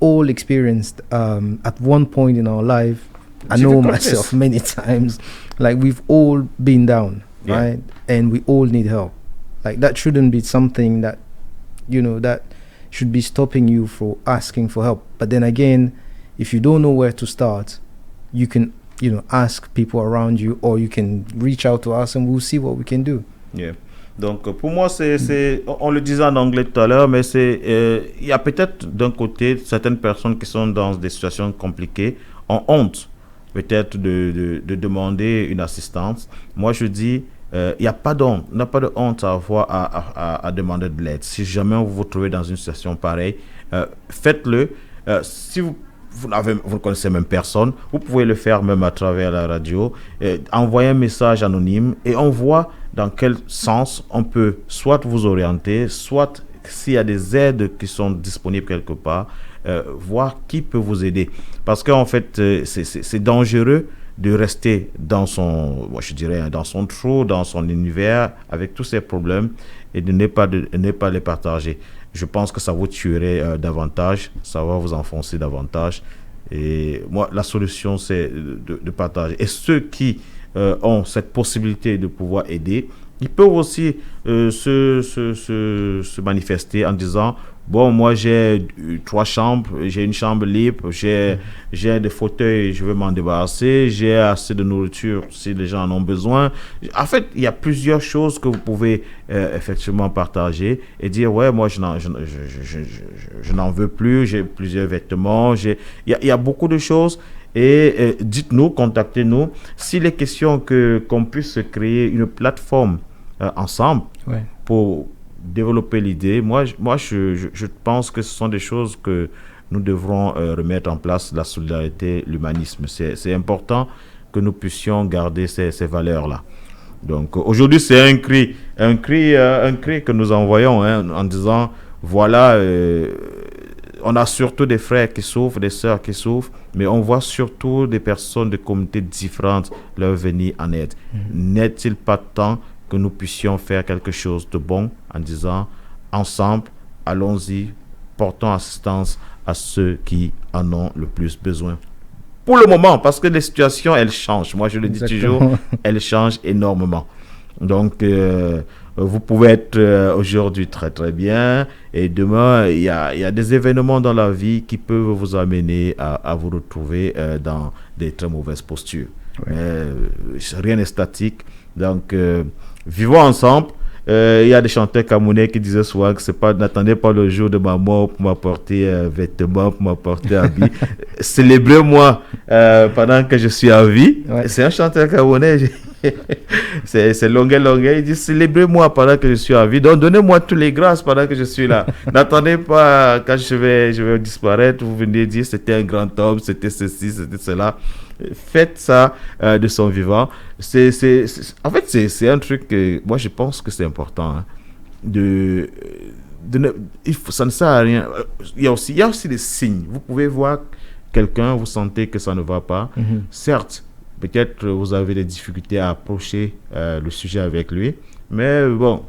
all experienced at one point in our life. I know myself many times. Like, we've all been down, right? And we all need help. Like, that shouldn't be something that, that should be stopping you from asking for help. But then again, if you don't know where to start, you can, ask people around you, or you can reach out to us and we'll see what we can do. Yeah. Donc, pour moi, on le disait en anglais tout à l'heure, mais il y a peut-être d'un côté certaines personnes qui sont dans des situations compliquées, ont honte peut-être de demander une assistance. Moi, je dis, il n'y a pas de honte à avoir à demander de l'aide. Si jamais vous vous trouvez dans une situation pareille, faites-le. Si vous ne connaissez même personne, vous pouvez le faire même à travers la radio. Envoyez un message anonyme et on voit dans quel sens on peut soit vous orienter, soit s'il y a des aides qui sont disponibles quelque part, voir qui peut vous aider. Parce qu'en fait, c'est dangereux de rester dans son trou, dans son univers, avec tous ces problèmes et de ne pas les partager. Je pense que ça vous tuerait davantage, ça va vous enfoncer davantage. Et moi, la solution, c'est de partager. Et ceux qui ont cette possibilité de pouvoir aider, ils peuvent aussi se manifester en disant: bon, moi j'ai 3 chambres, j'ai une chambre libre, j'ai des fauteuils, je veux m'en débarrasser, j'ai assez de nourriture si les gens en ont besoin. En fait, il y a plusieurs choses que vous pouvez effectivement partager et dire: ouais, moi je n'en veux plus, j'ai plusieurs vêtements, il y a beaucoup de choses. Et dites-nous, contactez-nous s'il est question qu'on puisse créer une plateforme ensemble pour développer l'idée. Moi, je pense que ce sont des choses que nous devrons remettre en place, la solidarité, l'humanisme. C'est important que nous puissions garder ces valeurs-là. Donc aujourd'hui, c'est un cri que nous envoyons en disant: voilà, on a surtout des frères qui souffrent, des sœurs qui souffrent, mais on voit surtout des personnes de communautés différentes leur venir en aide. N'est-il pas temps que nous puissions faire quelque chose de bon en disant: ensemble, allons-y, portons assistance à ceux qui en ont le plus besoin. Pour le moment, parce que les situations, elles changent. Moi, je le dis toujours, elles changent énormément. Donc, vous pouvez être aujourd'hui très très bien, et demain, il y a des événements dans la vie qui peuvent vous amener à vous retrouver dans des très mauvaises postures. Rien n'est statique. Donc, vivons ensemble. Il y a des chanteurs camerounais qui disaient souvent que n'attendez pas le jour de ma mort pour m'apporter vêtements, pour m'apporter habits. Célébrez-moi pendant que je suis en vie. C'est un chanteur camerounais. C'est Longuet. Il dit: célébrez-moi pendant que je suis en vie. Donc, donnez-moi toutes les grâces pendant que je suis là. N'attendez pas quand je vais disparaître. Vous venez dire: c'était un grand homme, c'était ceci, c'était cela. Faites ça de son vivant. En fait, c'est un truc que moi je pense que c'est important. Ça ne sert à rien. Il y a aussi des signes. Vous pouvez voir quelqu'un, vous sentez que ça ne va pas. Certes, peut-être vous avez des difficultés à approcher le sujet avec lui, mais bon,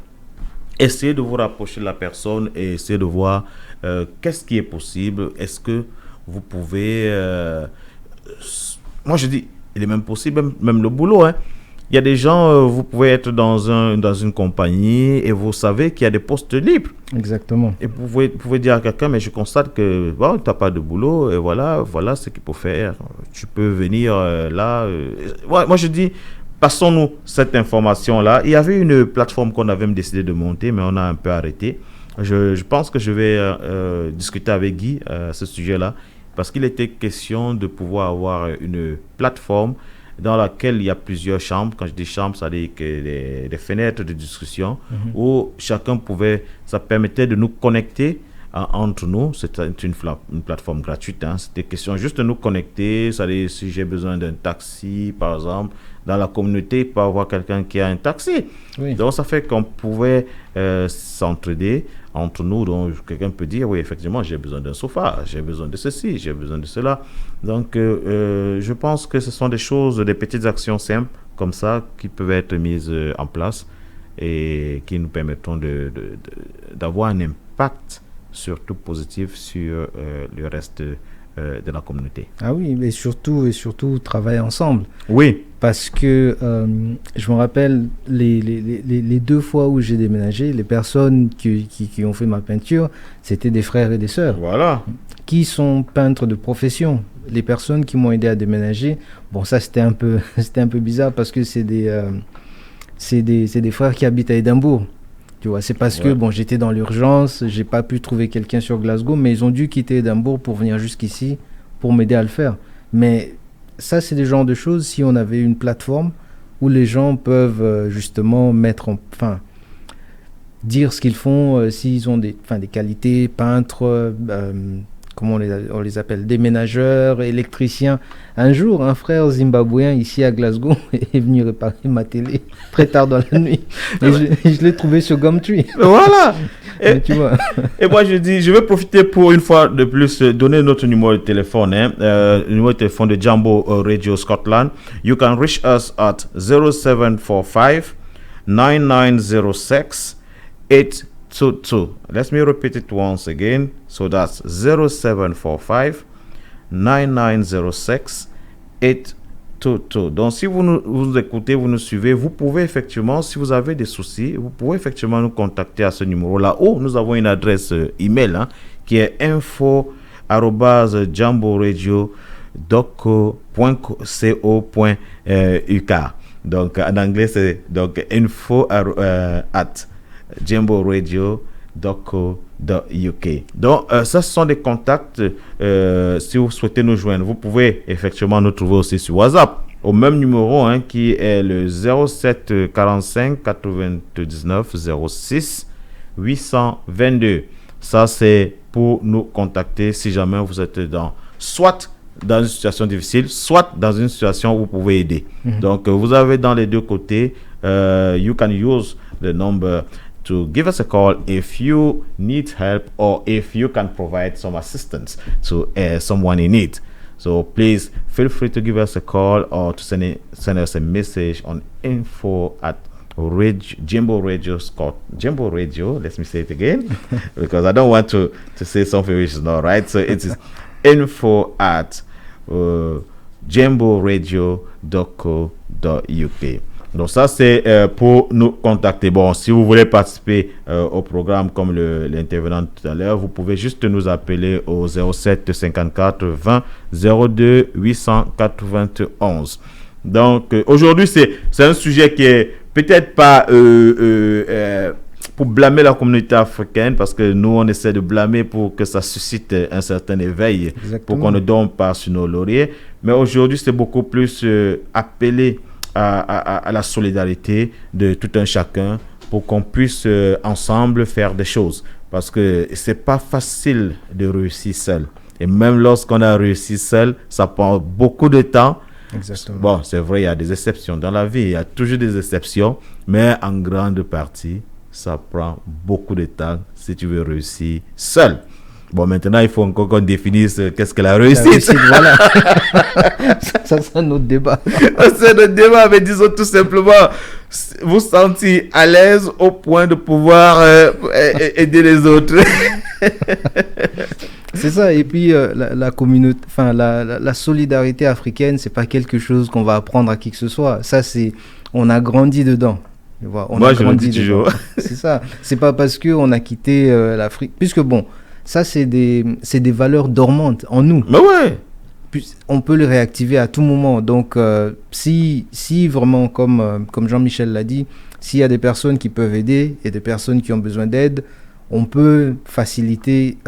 essayez de vous rapprocher de la personne et essayez de voir qu'est-ce qui est possible. Est-ce que vous pouvez... moi je dis, il est même possible, même le boulot. Il y a des gens, vous pouvez être dans une compagnie et vous savez qu'il y a des postes libres. Exactement. Et vous pouvez dire à quelqu'un: mais je constate que bon, tu n'as pas de boulot, et voilà ce qu'il faut faire. Tu peux venir là. Moi je dis, passons-nous cette information-là. Il y avait une plateforme qu'on avait même décidé de monter, mais on a un peu arrêté. Je pense que je vais discuter avec Guy à ce sujet-là, parce qu'il était question de pouvoir avoir une plateforme dans laquelle il y a plusieurs chambres. Quand je dis chambres, ça veut dire que des fenêtres de discussion où chacun ça permettait de nous connecter entre nous. C'est une plateforme gratuite. C'était question juste de nous connecter. C'est-à-dire, si j'ai besoin d'un taxi, par exemple, dans la communauté, il peut y avoir quelqu'un qui a un taxi. Oui. Donc, ça fait qu'on pouvait s'entraider entre nous. Donc, quelqu'un peut dire, oui, effectivement, j'ai besoin d'un sofa, j'ai besoin de ceci, j'ai besoin de cela. Donc, je pense que ce sont des choses, des petites actions simples comme ça qui peuvent être mises en place et qui nous permettront d'avoir un impact surtout positif sur le reste de la communauté. Ah oui, et surtout travailler ensemble. Oui. Parce que je me rappelle les 2 fois où j'ai déménagé, les personnes qui ont fait ma peinture, c'était des frères et des sœurs. Voilà. Qui sont peintres de profession. Les personnes qui m'ont aidé à déménager, bon ça c'était un peu bizarre parce que c'est des frères qui habitent à Édimbourg. Tu vois, c'est parce que bon, j'étais dans l'urgence, j'ai pas pu trouver quelqu'un sur Glasgow, mais ils ont dû quitter Édimbourg pour venir jusqu'ici pour m'aider à le faire. Mais ça, c'est des genres de choses, si on avait une plateforme où les gens peuvent justement dire ce qu'ils font, s'ils ont des qualités, peintres, comment on les appelle, déménageurs, électriciens. Un jour, un frère zimbabwéen ici à Glasgow est venu réparer ma télé très tard dans la nuit. Et je l'ai trouvé sur Gumtree. Voilà. Tu vois. Et moi, je dis, je vais profiter pour une fois de plus donner notre numéro de téléphone, le numéro de téléphone de Jambo Radio Scotland. You can reach us at 0745 9906 822. Let me repeat it once again. So that's 0745 9906 822. Donc, si vous nous écoutez, vous nous suivez, vous pouvez effectivement, si vous avez des soucis, vous pouvez effectivement nous contacter à ce numéro-là. Ou nous avons une adresse email qui est info@jamboradio.co.uk. Donc, en anglais, c'est donc info@jamboradio.co.uk. Donc, ça, ce sont des contacts. Si vous souhaitez nous joindre, vous pouvez effectivement nous trouver aussi sur WhatsApp au même numéro qui est le 07 45 99 06 822. Ça, c'est pour nous contacter si jamais vous êtes soit dans une situation difficile, soit dans une situation où vous pouvez aider. Donc, vous avez dans les deux côtés, you can use the number to give us a call if you need help or if you can provide some assistance to someone in need. So please feel free to give us a call or to send us a message on info@Jambo Radio Scott. Jambo Radio, let me say it again because I don't want to say something which is not right. So it is info@jamboradio.co.uk. Donc ça c'est pour nous contacter. Bon, si vous voulez participer au programme comme l'intervenant tout à l'heure, vous pouvez juste nous appeler au 07 54 20 02 891. Donc aujourd'hui c'est un sujet qui est peut-être pas pour blâmer la communauté africaine, parce que nous on essaie de blâmer pour que ça suscite un certain éveil. Exactement. Pour qu'on ne dorme pas sur nos lauriers. Mais aujourd'hui c'est beaucoup plus appelé à la solidarité de tout un chacun pour qu'on puisse ensemble faire des choses, parce que c'est pas facile de réussir seul, et même lorsqu'on a réussi seul, ça prend beaucoup de temps. Exactement. Bon, c'est vrai, il y a des exceptions dans la vie, il y a toujours des exceptions, mais en grande partie ça prend beaucoup de temps si tu veux réussir seul. Bon, maintenant, il faut encore qu'on définisse qu'est-ce que la réussite. Voilà. ça, c'est un autre débat. C'est notre débat, mais disons tout simplement, vous sentir à l'aise au point de pouvoir aider les autres. C'est ça. Et puis, la communauté, la solidarité africaine, c'est pas quelque chose qu'on va apprendre à qui que ce soit. Ça, on a grandi dedans. Moi, je le dis toujours. C'est ça. C'est pas parce qu'on a quitté l'Afrique. Puisque bon, ça, c'est des valeurs dormantes en nous. Mais ouais. On peut les réactiver à tout moment. Donc, si vraiment, comme Jean-Michel l'a dit, s'il y a des personnes qui peuvent aider et des personnes qui ont besoin d'aide, on peut faciliter...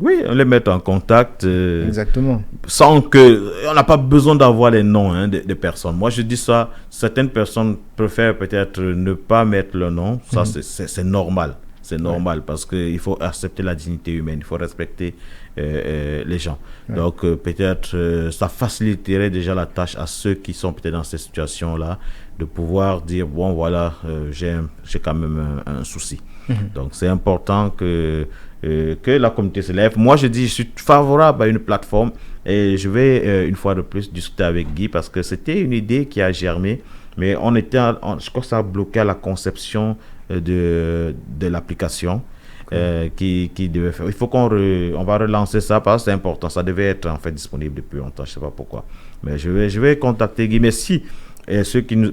oui, on les met en contact. Exactement. Sans que... On n'a pas besoin d'avoir les noms des personnes. Moi, je dis ça, certaines personnes préfèrent peut-être ne pas mettre le nom. Ça, c'est normal. C'est normal parce qu'il faut accepter la dignité humaine, il faut respecter les gens. Ouais. Donc peut-être ça faciliterait déjà la tâche à ceux qui sont peut-être dans cette situation-là de pouvoir dire bon voilà, j'ai quand même un souci. Donc c'est important que la communauté se lève. Moi je dis je suis favorable à une plateforme et je vais une fois de plus discuter avec Guy parce que c'était une idée qui a germé, mais je crois que ça a bloqué à la conception de l'application qui devait faire. Il faut on va relancer ça parce que c'est important. Ça devait être en fait disponible depuis longtemps. Je sais pas pourquoi, mais je vais contacter Guy. Mais si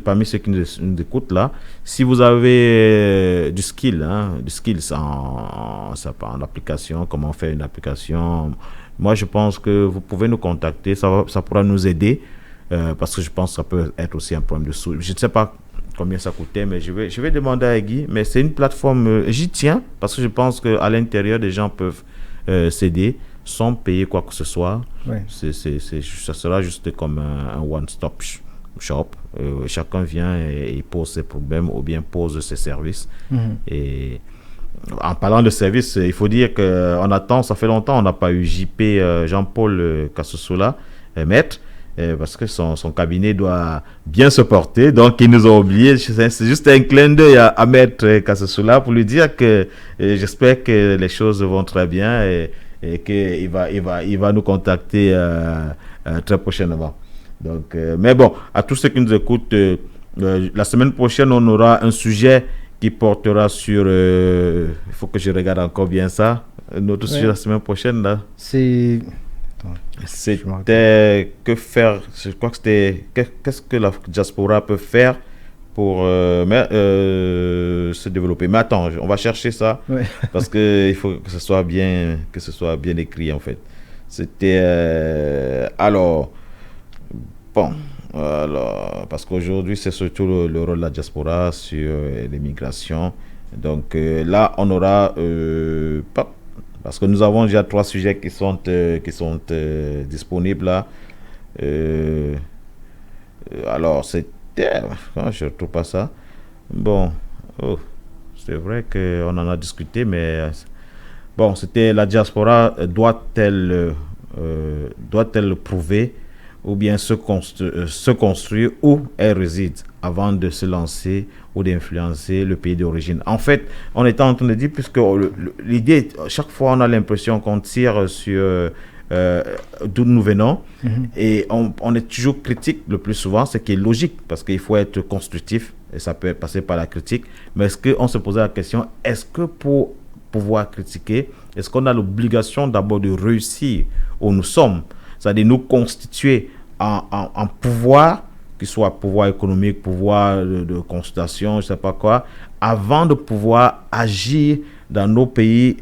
parmi ceux qui nous écoutent là, si vous avez du skills en application, comment faire une application, moi je pense que vous pouvez nous contacter. Ça pourra nous aider parce que je pense que ça peut être aussi un problème de sous. Je ne sais pas combien ça coûtait, mais je vais demander à Guy. Mais c'est une plateforme, j'y tiens parce que je pense qu'à l'intérieur, des gens peuvent s'aider sans payer quoi que ce soit. Ouais. Ça sera juste comme un one-stop shop. Chacun vient et pose ses problèmes ou bien pose ses services. Et en parlant de services, il faut dire qu'on attend, ça fait longtemps, on n'a pas eu JP Jean-Paul Kassosola, maître. Parce que son cabinet doit bien se porter, donc il nous a oubliés. C'est juste un clin d'œil à Maître Kassosola pour lui dire que j'espère que les choses vont très bien et qu'il va nous contacter très prochainement. Donc, mais bon, à tous ceux qui nous écoutent, la semaine prochaine, on aura un sujet qui portera sur... il faut que je regarde encore bien ça. Notre sujet la semaine prochaine, là. C'était que faire, je crois que c'était qu'est-ce que la diaspora peut faire pour se développer. Mais attends, on va chercher ça parce que il faut que ce soit bien écrit en fait. C'était parce qu'aujourd'hui c'est surtout le rôle de la diaspora sur les migrations. Donc là on aura parce que nous avons déjà 3 sujets qui sont disponibles là. Alors, c'était... je ne retrouve pas ça. Bon, c'est vrai qu'on en a discuté, mais... Bon, c'était la diaspora doit-elle prouver ou bien se construire où elle réside avant de se lancer ou d'influencer le pays d'origine. En fait, on était en train de dire, puisque l'idée, chaque fois on a l'impression qu'on tire sur d'où nous venons, et on est toujours critique le plus souvent, ce qui est logique, parce qu'il faut être constructif, et ça peut passer par la critique, mais est-ce qu'on se posait la question, est-ce que pour pouvoir critiquer, est-ce qu'on a l'obligation d'abord de réussir où nous sommes, c'est-à-dire nous constituer en pouvoir, qu'il soit pouvoir économique, pouvoir de consultation, je ne sais pas quoi, avant de pouvoir agir dans nos pays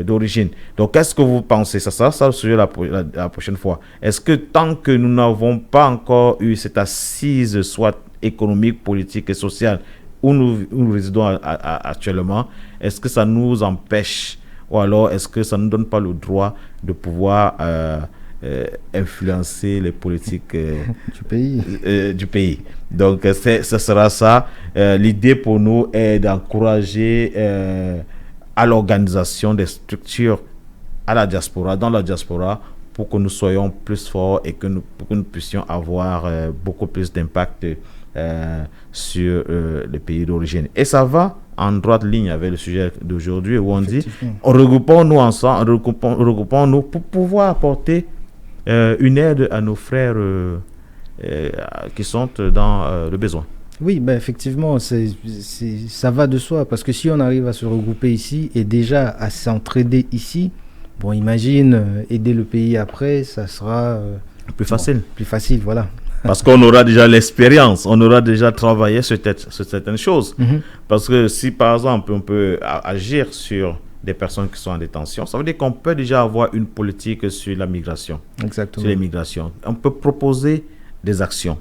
d'origine. Donc, qu'est-ce que vous pensez? Ça sera ça le sujet la prochaine fois. Est-ce que tant que nous n'avons pas encore eu cette assise, soit économique, politique et sociale, où nous résidons actuellement, est-ce que ça nous empêche ou alors est-ce que ça ne nous donne pas le droit de pouvoir influencer les politiques du pays. Donc, ce sera ça. L'idée pour nous est d'encourager à l'organisation des structures dans la diaspora, pour que nous soyons plus forts et pour que nous puissions avoir beaucoup plus d'impact sur les pays d'origine. Et ça va en droite ligne avec le sujet d'aujourd'hui où on dit regroupons-nous ensemble, regroupons-nous pour pouvoir apporter une aide à nos frères qui sont dans le besoin. Oui, ben effectivement, ça va de soi, parce que si on arrive à se regrouper ici et déjà à s'entraider ici, bon, imagine aider le pays après, ça sera plus facile. Plus facile, voilà. Parce qu'on aura déjà l'expérience, on aura déjà travaillé sur certaines choses. Parce que si par exemple on peut agir sur des personnes qui sont en détention, ça veut dire qu'on peut déjà avoir une politique sur la migration. Exactement. Sur les migrations. On peut proposer des actions.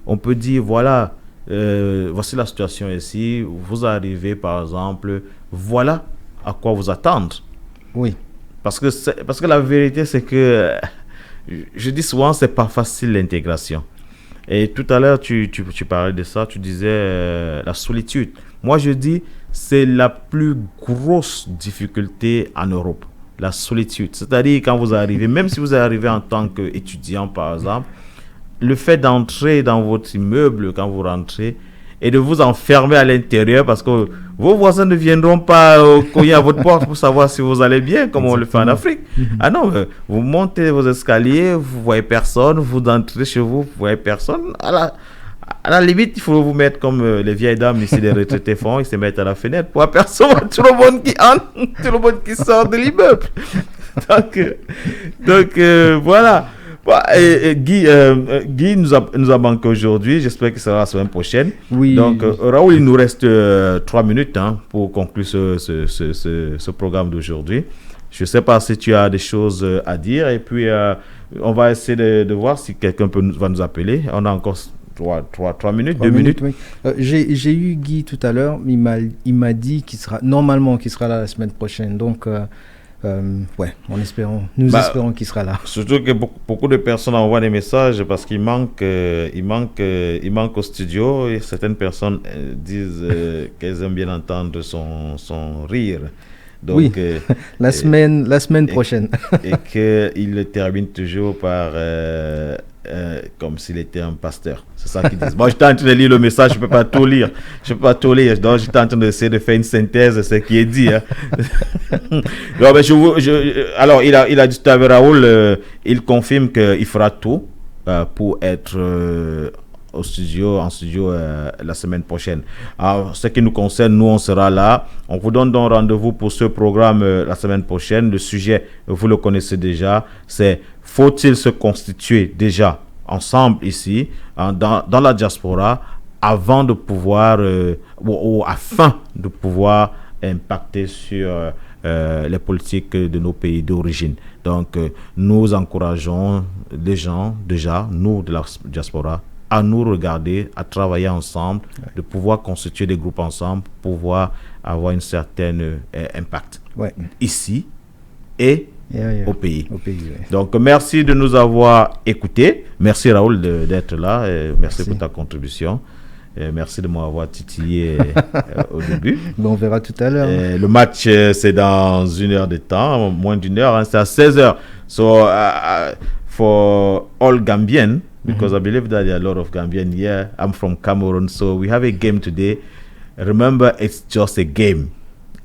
On peut dire, voilà, voici la situation ici, vous arrivez par exemple, voilà à quoi vous attendre. Oui. Parce que la vérité, c'est que, je dis souvent, c'est pas facile l'intégration. Et tout à l'heure, tu parlais de ça, tu disais la solitude. Moi, je dis, c'est la plus grosse difficulté en Europe, la solitude. C'est-à-dire quand vous arrivez, même si vous arrivez en tant qu'étudiant par exemple, le fait d'entrer dans votre immeuble quand vous rentrez et de vous enfermer à l'intérieur parce que vos voisins ne viendront pas cogner à votre porte pour savoir si vous allez bien, comme on le fait en Afrique. Ah non, vous montez vos escaliers, vous voyez personne, vous entrez chez vous, vous voyez personne. À la limite, il faut vous mettre comme les vieilles dames ici, les retraités font, ils se mettent à la fenêtre pour apercevoir tout le monde qui entre, tout le monde qui sort de l'immeuble. Donc voilà. Bon, Guy nous a manqué aujourd'hui. J'espère qu'il sera la semaine prochaine. Oui. Donc, Raoul, il nous reste 3 minutes pour conclure ce programme d'aujourd'hui. Je ne sais pas si tu as des choses à dire. Et puis, on va essayer de voir si quelqu'un va nous appeler. On a encore 3 minutes, 2 minutes. Oui. J'ai eu Guy tout à l'heure. Il m'a dit qu'il sera là la semaine prochaine. Donc, nous espérons qu'il sera là. Surtout que beaucoup de personnes envoient des messages parce qu'il manque au studio et certaines personnes disent qu'elles aiment bien entendre son rire. Donc, oui, la semaine prochaine. Et qu'il termine toujours par comme s'il était un pasteur. C'est ça qu'ils disent. Moi, j'étais en train de lire le message, je ne peux pas tout lire. Donc, j'étais en train d'essayer de faire une synthèse de ce qui est dit. Non, mais alors, il a dit à Raoul, il confirme qu'il fera tout pour être en studio la semaine prochaine. Alors, ce qui nous concerne, nous, on sera là. On vous donne donc rendez-vous pour ce programme la semaine prochaine. Le sujet, vous le connaissez déjà, c'est faut-il se constituer déjà ensemble ici, dans la diaspora, avant de pouvoir, ou afin de pouvoir impacter sur les politiques de nos pays d'origine. Donc, nous encourageons les gens, déjà, nous de la diaspora, à nous regarder, à travailler ensemble, de pouvoir constituer des groupes ensemble, pour pouvoir avoir une certaine impact ici et au pays. Donc, merci de nous avoir écoutés. Merci Raoul d'être là. Merci pour ta contribution. Merci de m'avoir titillé au début. On verra tout à l'heure. Le match, c'est dans 1 heure de temps, moins d'1 heure. C'est à 16h. So, for all Gambian, because I believe that there are a lot of Gambian here. I'm from Cameroon, so we have a game today. Remember, it's just a game.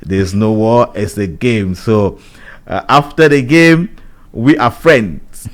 There's no war, it's a game. So, after the game, we are friends.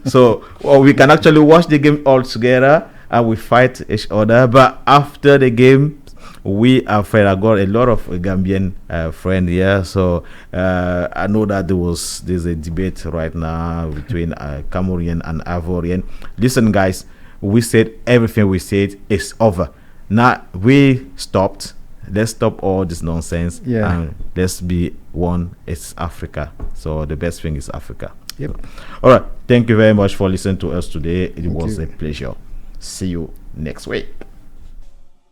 So, we can actually watch the game all together and we fight each other. But after the game, we are friends. I got a lot of Gambian friends here. So, I know that there's a debate right now between Cameroonian and Ivorian. Listen, guys, we said everything we said is over. Now, we stopped. Let's stop all this nonsense and let's be one. It's Africa. So the best thing is Africa. Yep. All right. Thank you very much for listening to us today. It was a pleasure. See you next week.